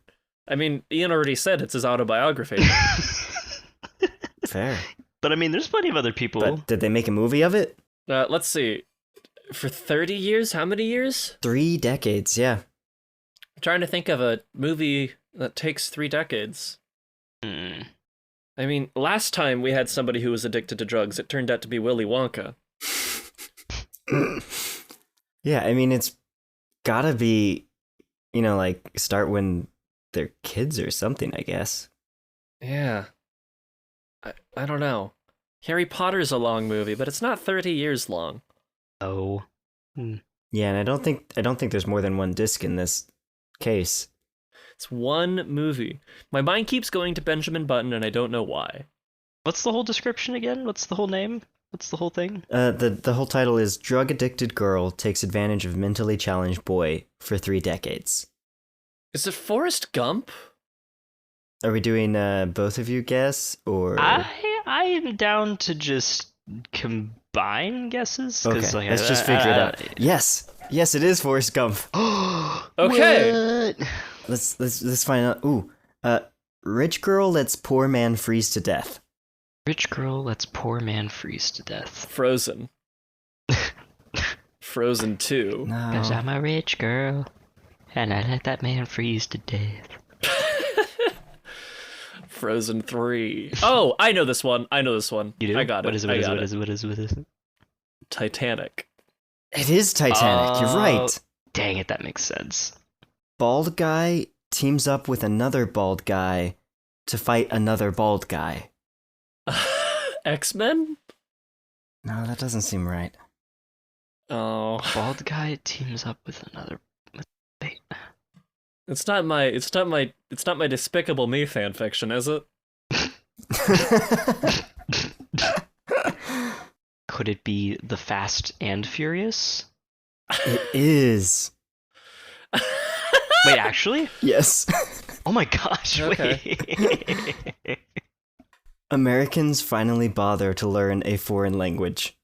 I mean, Ian already said it's his autobiography. Fair. But I mean, there's plenty of other people. But did they make a movie of it? Let's see. For 30 years? How many years? 3 decades, yeah. I'm trying to think of a movie that takes 3 decades. I mean, last time we had somebody who was addicted to drugs, it turned out to be Willy Wonka. Yeah, I mean, it's gotta be, like, start when they're kids or something, I guess. Yeah. I don't know. Harry Potter's a long movie, but it's not 30 years long. Oh. Yeah, and I don't think there's more than one disc in this case. It's one movie. My mind keeps going to Benjamin Button, and I don't know why. What's the whole description again? What's the whole name? What's the whole thing? The whole title is Drug Addicted Girl Takes Advantage of Mentally Challenged Boy for 3 decades. Is it Forrest Gump? Are we doing both of you guess, or... I am down to just combine guesses. Okay, let's just figure it out. Yes, it is Forrest Gump. Okay. What? Let's find out. Ooh, rich girl lets poor man freeze to death. Rich girl lets poor man freeze to death. Frozen. Frozen 2. No. 'Cause I'm a rich girl, and I let that man freeze to death. Frozen 3. Oh, I know this one. You do? I got it. What is it? Titanic. It is Titanic. You're right. Dang it, that makes sense. Bald guy teams up with another bald guy to fight another bald guy. X-Men? No, that doesn't seem right. Oh. Bald guy teams up with another. Wait. It's not my Despicable Me fanfiction, is it? could it be The Fast and Furious? It is. Wait, actually? Yes. Oh my gosh, Okay. wait. Americans finally bother to learn a foreign language.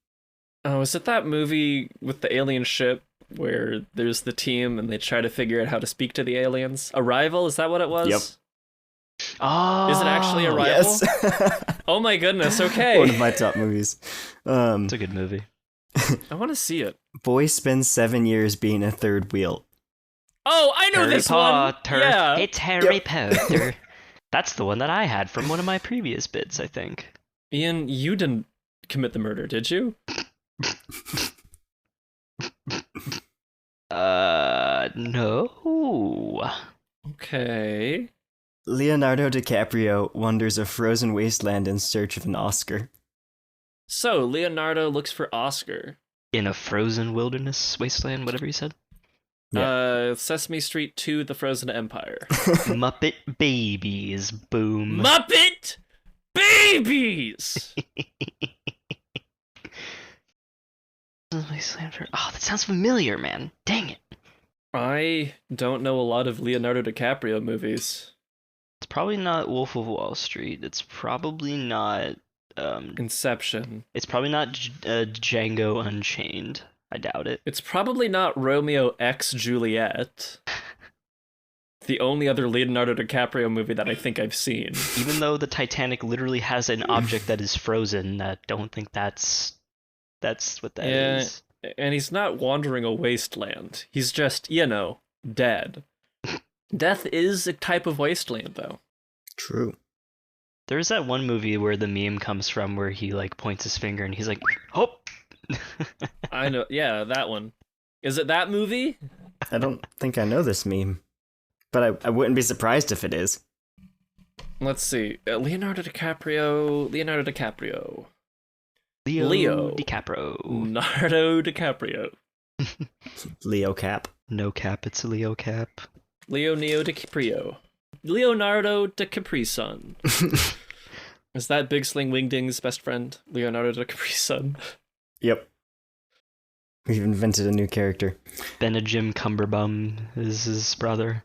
Oh, is it that movie with the alien ship where there's the team and they try to figure out how to speak to the aliens? Arrival, is that what it was? Yep. Oh. Is it actually Arrival? Yes. Oh my goodness, okay. One of my top movies. It's a good movie. I want to see it. Boy spends 7 years being a third wheel. Oh, I know Harry this Potter. one. Yeah. It's Harry Potter. That's the one that I had from one of my previous bits, I think. Ian, you didn't commit the murder, did you? No. Okay. Leonardo DiCaprio wanders a frozen wasteland in search of an Oscar. So, Leonardo looks for Oscar. In a frozen wilderness wasteland, whatever you said. Sesame Street 2, The Frozen Empire. Muppet Babies. Boom. Muppet Babies! Wasteland for... Oh, that sounds familiar, man. Dang it. I don't know a lot of Leonardo DiCaprio movies. It's probably not Wolf of Wall Street. It's probably not... Inception. It's probably not Django Unchained. I doubt it. It's probably not Romeo X Juliet. The only other Leonardo DiCaprio movie that I think I've seen. Even though the Titanic literally has an object that is frozen, I don't think that's what that is. And he's not wandering a wasteland. He's just, dead. Death is a type of wasteland, though. True. There's that one movie where the meme comes from where he like points his finger and he's like, "Oh." I know, yeah, that one. Is it that movie? I don't think I know this meme, but I wouldn't be surprised if it is. Let's see. Leonardo DiCaprio. Leo Leo. DiCaprio. Leonardo DiCaprio. Leo Cap. No cap, it's a Leo cap. Leo Neo DiCaprio. Leonardo DiCaprio-son. Is that Big Sling Wingding's best friend? Leonardo DiCaprio-son. Yep. We've invented a new character. Benajim Cumberbum is his brother.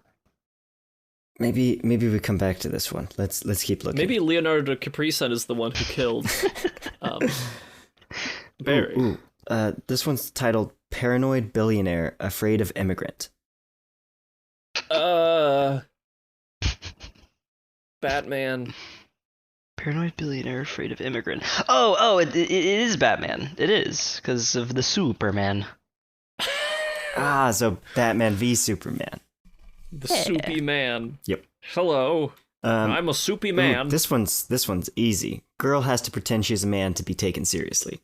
Maybe we come back to this one. Let's keep looking. Maybe Leonardo DiCaprio-son is the one who killed Barry. Ooh. This one's titled Paranoid Billionaire Afraid of Immigrant. Batman. Paranoid billionaire afraid of immigrant. Oh, it is Batman. It is, because of the Superman. So Batman v Superman. The soupy man. Yep. Hello. I'm a soupy man. This one's easy. Girl has to pretend she's a man to be taken seriously.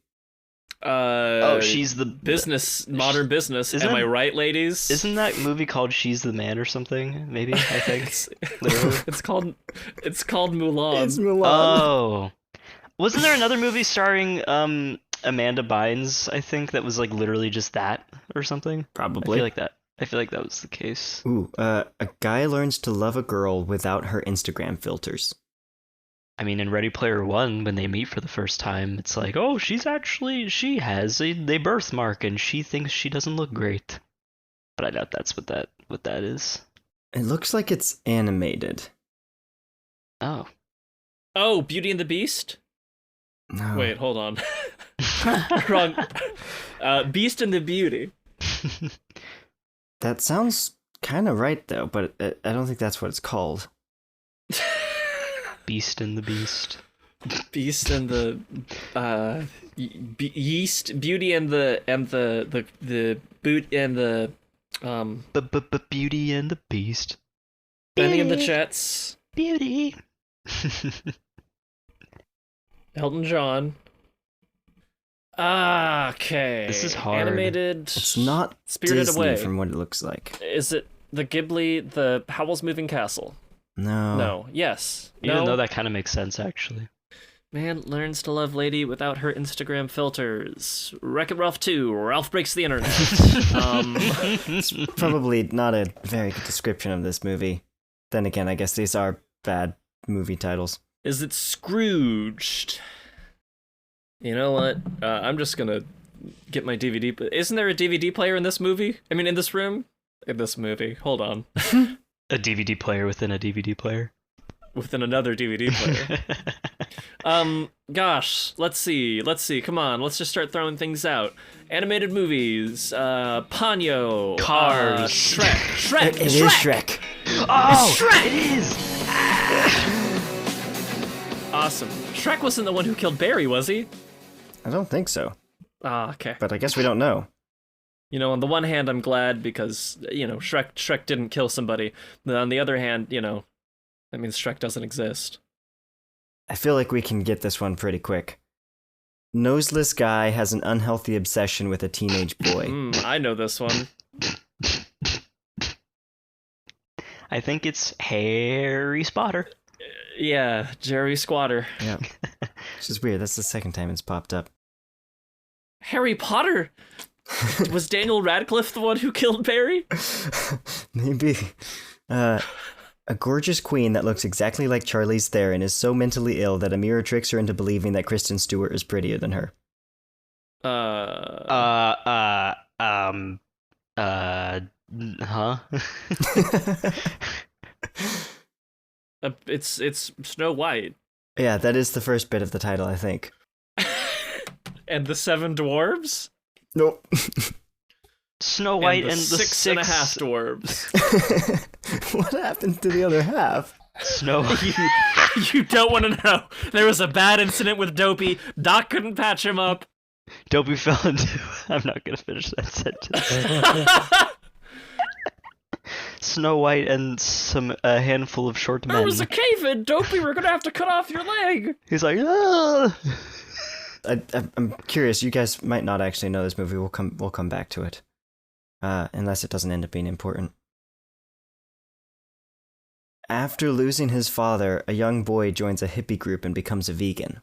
She's the modern business. Isn't Am that- I right, ladies? Isn't that movie called She's the Man or something? Maybe, I think. Literally. It's called Mulan. It's Mulan. Oh. Wasn't there another movie starring Amanda Bynes, I think, that was like literally just that or something? Probably. I feel like that was the case. Ooh, a guy learns to love a girl without her Instagram filters. I mean, in Ready Player One, when they meet for the first time, it's like, oh, she has a birthmark and she thinks she doesn't look great. But I doubt that's what that is. It looks like it's animated. Oh. Oh, Beauty and the Beast? No. Wait, hold on. Wrong. Beast and the Beauty. That sounds kind of right, though, but I don't think that's what it's called. Beast and the Beast. Beast and the yeast, Beauty and the boot and the Beauty and the Beast. Benny and the Jets. Beauty. Elton John. Okay. This is hard. Animated. It's not Spirited Disney Away. from what it looks like. Is it the Ghibli, the Howl's Moving Castle? No. No. Yes. Even No. though that kind of makes sense, actually. Man learns to love lady without her Instagram filters. Wreck-It Ralph 2. Ralph breaks the internet. It's probably not a very good description of this movie. Then again, I guess these are bad movie titles. Is it Scrooged? You know what? I'm just gonna get my DVD. Isn't there a DVD player in this movie? I mean, in this room? In this movie. Hold on. A DVD player within a DVD player. Within another DVD player. Gosh, let's see. Come on, let's just start throwing things out. Animated movies, Ponyo, Cars. Shrek. It is Shrek. Oh, Shrek! it is! Awesome. Shrek wasn't the one who killed Barry, was he? I don't think so, Ah, okay. but I guess we don't know. You know, on the one hand, I'm glad because, you know, Shrek didn't kill somebody. But on the other hand, you know, that means Shrek doesn't exist. I feel like we can get this one pretty quick. Noseless guy has an unhealthy obsession with a teenage boy. I know this one. I think it's Harry Spotter. Yeah, Jerry Squatter. Yeah. Which is weird. That's the second time it's popped up. Harry Potter? Was Daniel Radcliffe the one who killed Barry? Maybe. A gorgeous queen that looks exactly like Charlize Theron is so mentally ill that a mirror tricks her into believing that Kristen Stewart is prettier than her. Huh? It's Snow White. Yeah, that is the first bit of the title, I think. And the Seven Dwarves? Nope. Snow White and the six and a half dwarves. What happened to the other half? Snow. You don't want to know. There was a bad incident with Dopey. Doc couldn't patch him up. Dopey fell into. I'm not gonna finish that sentence. Snow White and a handful of short men. There was a cave in, Dopey. We're gonna have to cut off your leg. He's like, ah! I'm curious. You guys might not actually know this movie. We'll come back to it, unless it doesn't end up being important. After losing his father, a young boy joins a hippie group and becomes a vegan.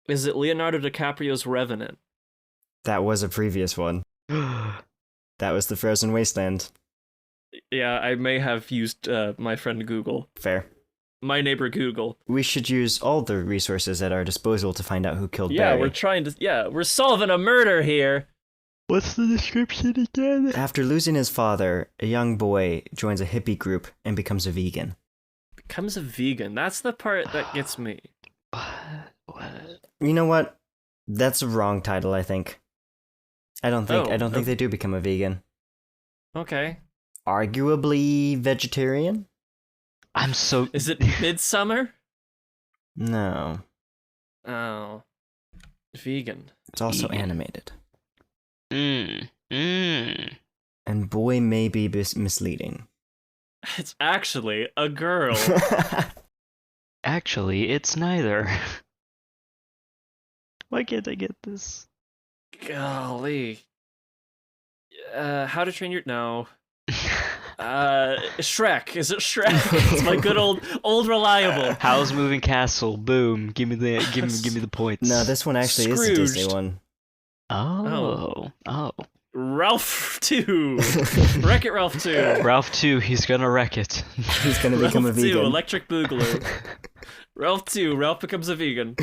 Is it Leonardo DiCaprio's Revenant? That was a previous one. That was the Frozen Wasteland. Yeah, I may have used my friend Google. Fair. My neighbor Google. We should use all the resources at our disposal to find out who killed Yeah, Barry. we're solving a murder here. What's the description again? After losing his father, a young boy joins a hippie group and becomes a vegan. Becomes a vegan. That's the part that gets me. What? You know what? That's a wrong title, I think. I don't think they do become a vegan. Okay. Arguably vegetarian? I'm so. Is it Midsummer? No. Oh. Vegan. It's also Vegan. animated. Mm. And boy may be misleading. It's actually a girl. Actually, it's neither. Why can't I get this? Golly. How to Train Your... No. Shrek. Is it Shrek? It's my good old reliable. Howl's Moving Castle. Boom. Give me the points. No, this one actually is the Disney Scrooged. one. Oh. Ralph 2. Wreck-It Ralph 2. Ralph 2, he's gonna wreck it. He's gonna become a Ralph 2, vegan. Electric Boogaloo. Ralph 2, Ralph becomes a vegan.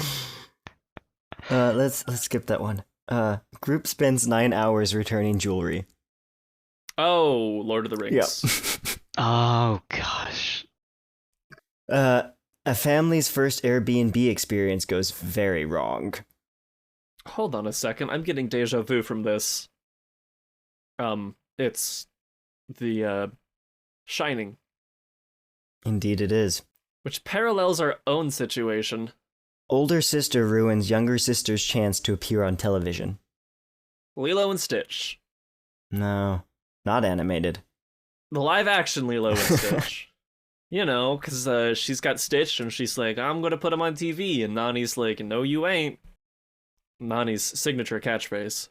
Let's skip that one. Group spends 9 hours returning jewelry. Oh, Lord of the Rings. Yep. Oh, gosh. A family's first Airbnb experience goes very wrong. Hold on a second. I'm getting deja vu from this. It's the Shining, Indeed it is. which parallels our own situation. Older sister ruins younger sister's chance to appear on television. Lilo and Stitch. No, not animated. The live action Lilo and Stitch. You know, because she's got Stitch and she's like, I'm going to put him on TV. And Nani's like, no, you ain't. Nani's signature catchphrase.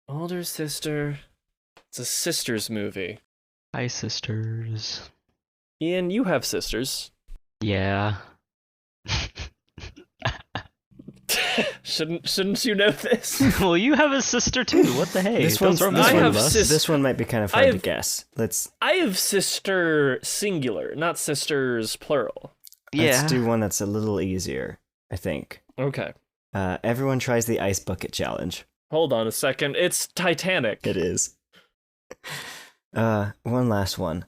Older sister. It's a sisters movie. Hi, sisters. Ian, you have sisters. Yeah. Shouldn't you know this? Well, you have a sister too. What the hey? This Don't one's- throw this me one- under I the have bus. sis- This one might be kind of I hard to have- guess. I have sister singular, not sisters plural. Yeah. Let's do one that's a little easier. I think. Okay. Everyone tries the ice bucket challenge. Hold on a second. It's Titanic. It is. One last one.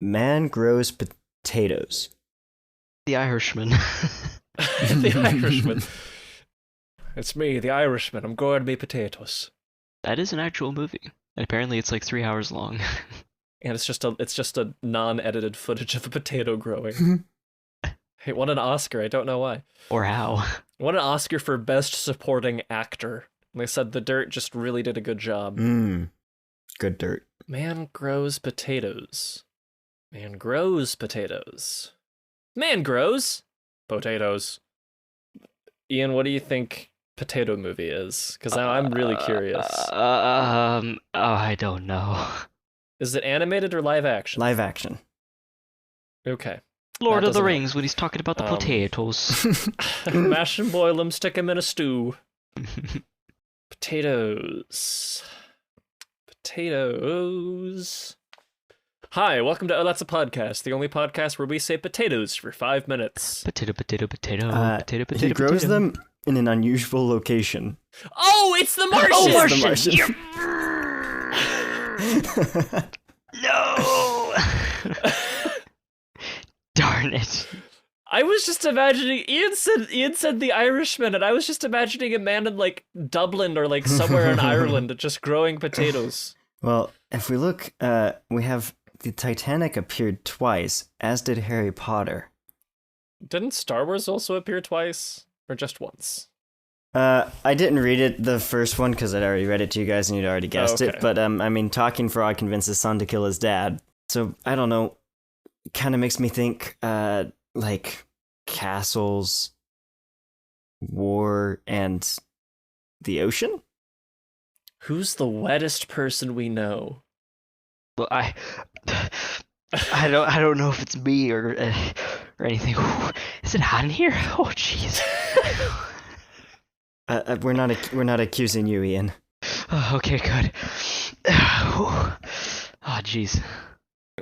Man grows potatoes. The Irishman. The Irishman. It's me, the Irishman. I'm growing me potatoes. That is an actual movie. And apparently it's like 3 hours long. And it's just a non-edited footage of a potato growing. Hey, won an Oscar. I don't know why. Or how. Won an Oscar for Best Supporting Actor. And they said The Dirt just really did a good job. Good dirt. Man grows potatoes. Man grows potatoes. Man grows potatoes. Ian, what do you think potato movie is? Because now I'm really curious. I don't know. Is it animated or live action? Live action. Okay. Lord That of the doesn't Rings when he's talking about the potatoes. Mash and boil them, stick them in a stew. Potatoes. Potatoes. Hi, welcome to Oh That's a Podcast, the only podcast where we say potatoes for 5 minutes. Potato. He grows them in an unusual location. Oh, it's the Martian! Oh, it's the Martian. No! Darn it. I was just imagining Ian said the Irishman, and I was just imagining a man in like Dublin or like somewhere in Ireland just growing potatoes. Well, if we look, we have the Titanic appeared twice, as did Harry Potter. Didn't Star Wars also appear twice? Or just once? I didn't read it, the first one, because I'd already read it to you guys and you'd already guessed it. But, I mean, Talking Frog convinced his son to kill his dad. So, I don't know. It kind of makes me think, like, castles, war, and the ocean? Who's the wettest person we know? Well, I don't know if it's me or anything. Is it hot in here? Oh, jeez. We're not accusing you, Ian. Oh, okay, good. Oh, jeez.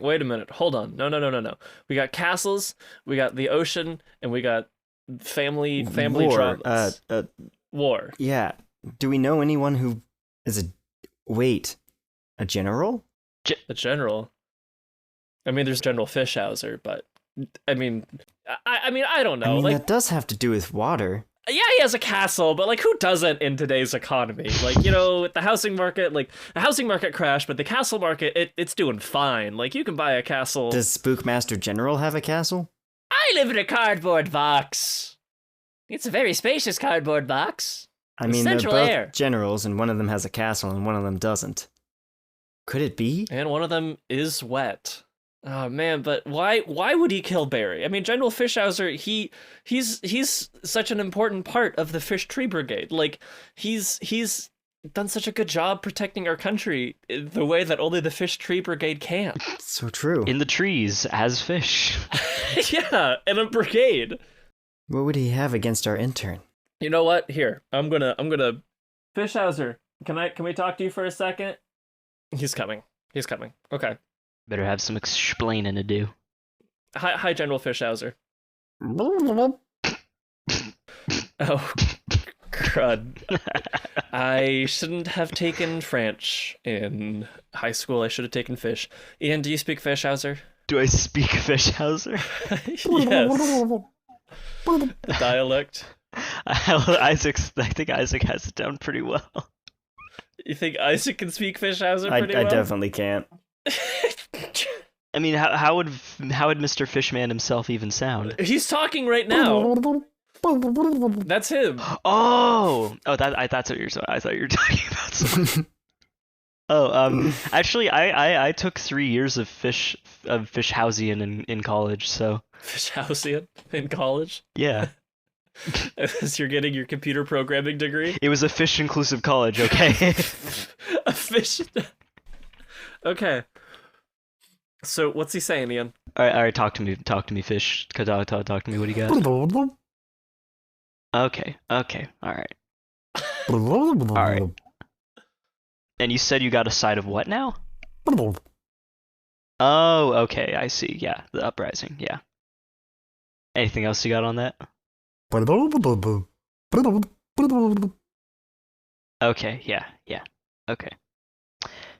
Wait a minute. Hold on. No. We got castles, we got the ocean, and we got family War. dramas. War. Yeah. Do we know anyone who is a general? The general. I mean, there's General Fishhauser, but I mean, I don't know. I mean, like, that does have to do with water. yeah, he has a castle, but like, who doesn't in today's economy? Like, you know, the housing market, crashed, but the castle market, it's doing fine. Like, you can buy a castle. Does Spookmaster General have a castle? I live in a cardboard box. It's a very spacious cardboard box. I mean, Central they're both air. generals, and one of them has a castle, and one of them doesn't. Could it be? And one of them is wet. Oh man, but why would he kill Barry? I mean, General Fishhauser, he's such an important part of the Fish Tree Brigade. Like, he's done such a good job protecting our country the way that only the Fish Tree Brigade can. So true. In the trees, as fish. Yeah, in a brigade. What would he have against our intern? You know what? Here, I'm gonna Fishhauser, can we talk to you for a second? He's coming. Okay. Better have some explaining to do. Hi, General Fishhauser. Oh, crud. I shouldn't have taken French in high school. I should have taken fish. Ian, do you speak Fishhauser? Do I speak Fishhauser? Yes. Dialect. I think Isaac has it down pretty well. You think Isaac can speak Fishhauser pretty well? I definitely can't. I mean, how would Mr. Fishman himself even sound? He's talking right now. That's him. That's what you're saying. I thought you were talking about something. Actually, I took 3 years of Fishhausian in college, so. Fishhausian in college? Yeah. As you're getting your computer programming degree? It was a fish-inclusive college, okay? A fish... Okay. So, what's he saying, Ian? All right, talk to me, fish. Talk to me, what do you got? Okay, alright. Alright. And you said you got a side of what now? Oh, okay, I see, yeah, the uprising, yeah. Anything else you got on that? Okay, yeah. Okay.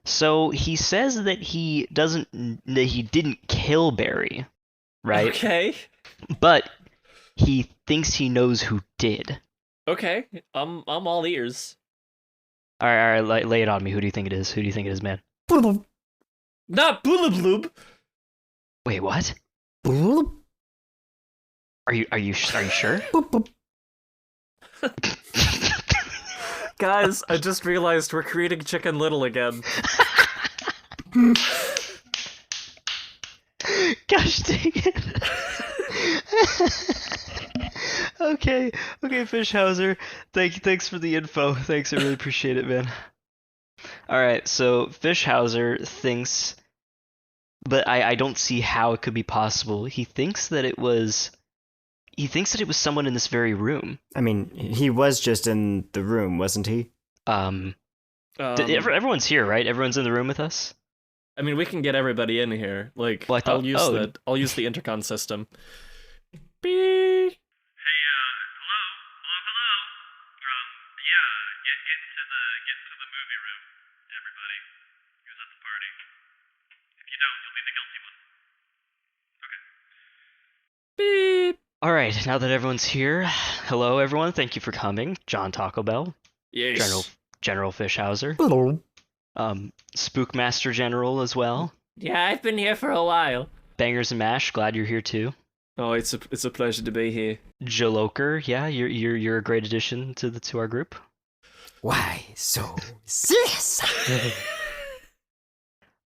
So he says that he didn't kill Barry, right? Okay. But he thinks he knows who did. Okay. I'm all ears. All right, lay it on me. Who do you think it is? Who do you think it is, man? Not Boolabloob. Wait, what? Are you sure? Guys, I just realized we're creating Chicken Little again. Gosh dang it. Okay, Fishhauser. Thanks for the info. Thanks, I really appreciate it, man. Alright, so Fishhauser thinks, but I don't see how it could be possible. He thinks that it was someone in this very room. I mean, he was just in the room, wasn't he? Everyone's here, right? Everyone's in the room with us? I mean, we can get everybody in here. Like, Well, I thought- I'll use the intercom system. Beep. Beep. Alright, now that everyone's here, hello everyone, thank you for coming. John Taco Bell, Yes. General Fishhauser, Hello. Spookmaster General as well. Yeah, I've been here for a while. Bangers and Mash, glad you're here too. Oh, it's a pleasure to be here. Jaloker, yeah, you're a great addition to our group. Why so serious?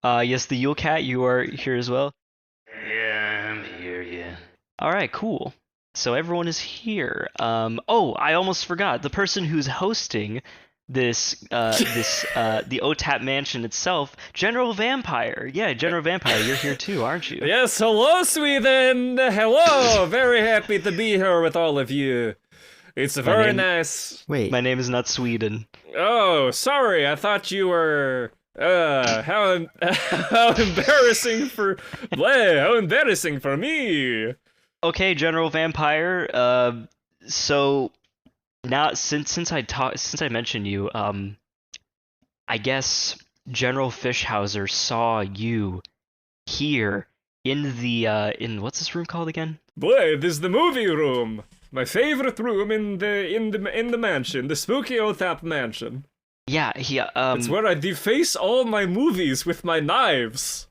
Yes, the Yule Cat, you are here as well. Yeah, I'm here, yeah. Alright, cool. So everyone is here. Oh, I almost forgot. The person who's hosting the OtaP Mansion itself, General Vampire. Yeah, General Vampire, you're here too, aren't you? Yes, hello, Sweden. Hello. Very happy to be here with all of you. It's very nice. Wait, My name is not Sweden. Oh, sorry. I thought you were. How embarrassing for. How embarrassing for me. Okay, General Vampire. So now since I mentioned you, I guess General Fishhauser saw you here in the in what's this room called again? Boy, this is the movie room. My favorite room in the mansion, the spooky OtaP Mansion. Yeah, It's where I deface all my movies with my knives.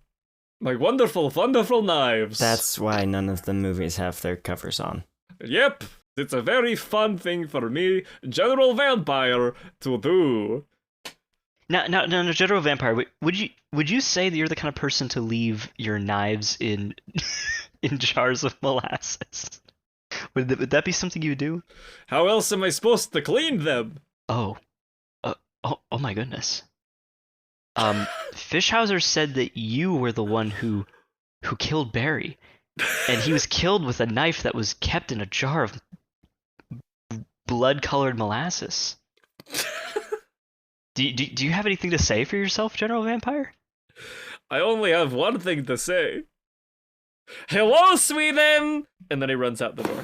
My wonderful, wonderful knives. that's why none of the movies have their covers on. Yep, it's a very fun thing for me, General Vampire, to do. Now, General Vampire, would you say that you're the kind of person to leave your knives in in jars of molasses? Would that be something you would do? How else am I supposed to clean them? Oh my goodness. Fishhauser said that you were the one who killed Barry, and he was killed with a knife that was kept in a jar of blood-colored molasses. Do you have anything to say for yourself, General Vampire? I only have one thing to say. Hello, Sweden! And then he runs out the door.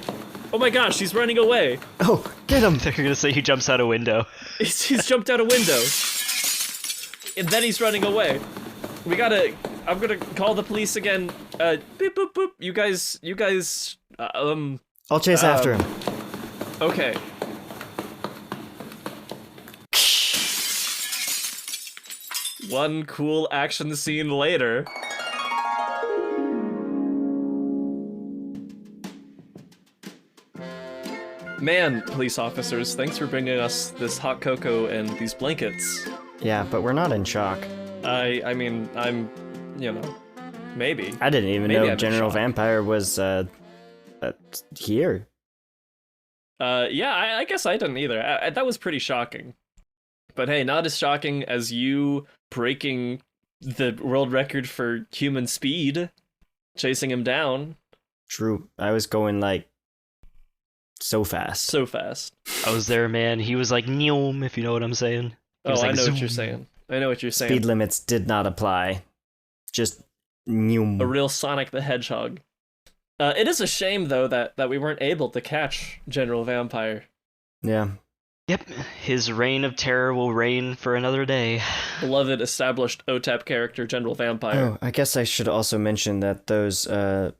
Oh my gosh, he's running away. Oh, get him! They're gonna say he jumps out a window. He's jumped out a window. And then he's running away. I'm gonna call the police again. Beep, boop, boop. You guys, I'll chase after him. okay. One cool action scene later. Man, police officers, thanks for bringing us this hot cocoa and these blankets. Yeah, but we're not in shock. I mean, I'm, maybe. I didn't even Maybe I'm know in General shock. Vampire was here. Yeah, I guess I didn't either. That was pretty shocking. But hey, not as shocking as you breaking the world record for human speed, chasing him down True. I was going like so fast. so fast. I was there, man. He was like, "Neom," if you know what I'm saying. He was Oh, I like, know what "Zoom." you're saying. I know what you're saying. Speed limits did not apply. Just new. A real Sonic the Hedgehog. It is a shame though that we weren't able to catch General Vampire. Yeah. Yep, his reign of terror will reign for another day. Beloved established OTAP character General Vampire. Oh, I guess I should also mention that those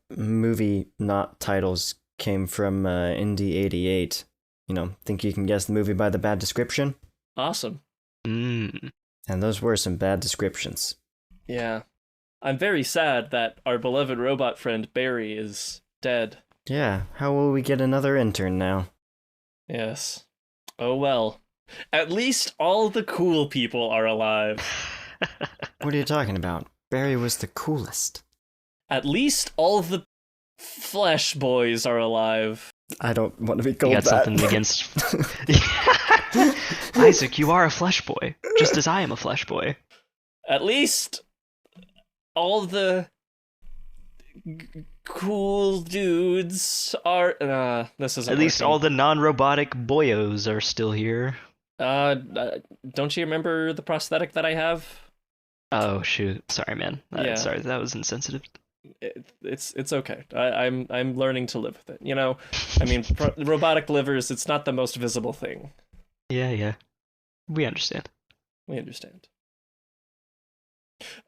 movie not titles came from Indie 88. Think you can guess the movie by the bad description? Awesome. Mm. And those were some bad descriptions. Yeah. I'm very sad that our beloved robot friend Barry is dead. Yeah, how will we get another intern now? Yes. Oh well. At least all the cool people are alive. What are you talking about? Barry was the coolest. At least all the flesh boys are alive. I don't want to be You called got that. something against... Isaac, you are a flesh boy, just as I am a flesh boy. At least all the cool dudes are. This isn't. At least working. all the non-robotic boyos are still here. Don't you remember the prosthetic that I have? Oh shoot! Sorry, man. Yeah. Sorry, that was insensitive. It's okay. I'm learning to live with it. I mean, robotic livers. It's not the most visible thing. Yeah. We understand. We understand.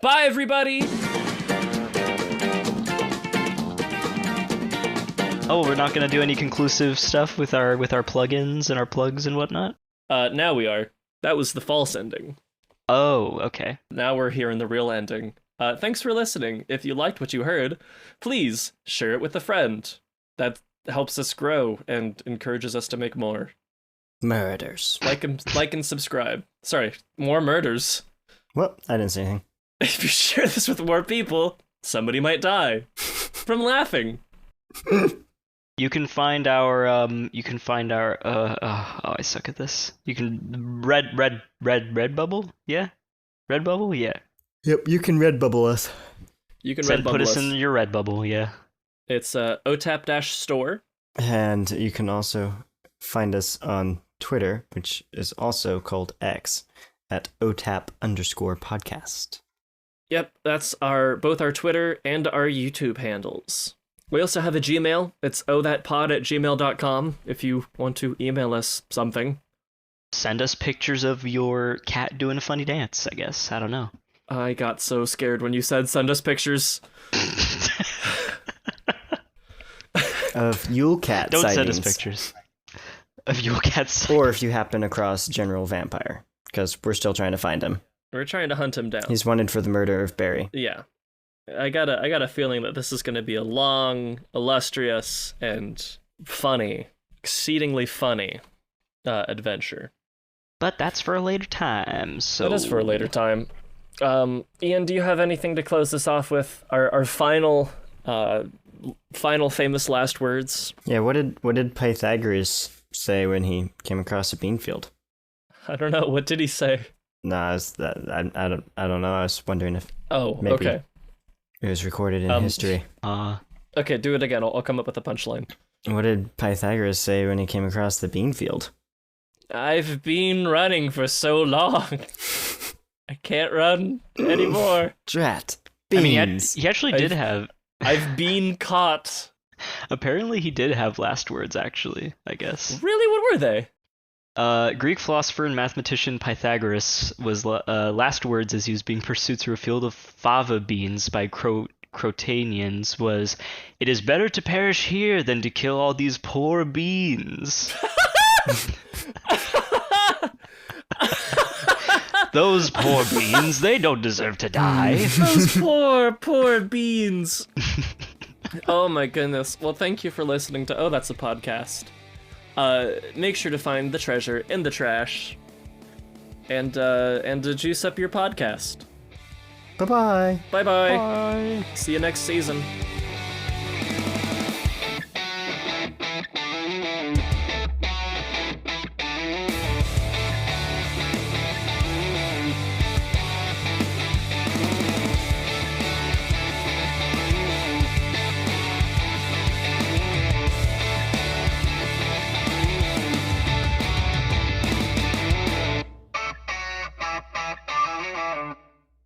Bye, everybody. Oh, we're not gonna do any conclusive stuff with our plugins and our plugs and whatnot. Now we are. That was the false ending. Oh, okay. Now we're here in the real ending. Thanks for listening. If you liked what you heard, please share it with a friend. That helps us grow and encourages us to make more. Murders. Like and subscribe. Sorry, more murders. Well, I didn't say anything. If you share this with more people, somebody might die from laughing. You can find our oh, I suck at this. You can Redbubble? Yeah? Redbubble? Yeah. Yep, you can Redbubble us. You can Put us us. in your Redbubble, yeah. It's OTAP-store. And you can also find us on Twitter, which is also called X, at OTAP_podcast. Yep, that's both our Twitter and our YouTube handles. We also have a Gmail. It's othatpod@gmail.com if you want to email us something. Send us pictures of your cat doing a funny dance, I guess. I don't know. I got so scared when you said send us pictures. Of Yule Cat Don't sightings. send us pictures of Yule Cat sightings. Or if you happen across General Vampire, because we're still trying to find him. We're trying to hunt him down. He's wanted for the murder of Barry. Yeah. I got a feeling that this is going to be a long, illustrious, and funny, exceedingly funny adventure. But that's for a later time, so... That is for a later time. Ian, do you have anything to close this off with? Our final famous last words? Yeah, what did Pythagoras say when he came across a bean field? I don't know. What did he say? Nah, I don't know. I was wondering if Oh, maybe okay. it was recorded in history. Okay, do it again. I'll come up with a punchline. What did Pythagoras say when he came across the bean field? I've been running for so long. I can't run anymore. Drat. I mean, Beans. he actually did have... I've been caught. Apparently he did have last words, actually, I guess. Really? What were they? Greek philosopher and mathematician Pythagoras was last words as he was being pursued through a field of fava beans by Crotanians was, "It is better to perish here than to kill all these poor beans." Those poor beans, they don't deserve to die. Those poor beans. Oh my goodness. Well, thank you for listening to Oh, That's a Podcast. Make sure to find the treasure in the trash, and to juice up your podcast. Bye-bye. Bye bye. See you next season.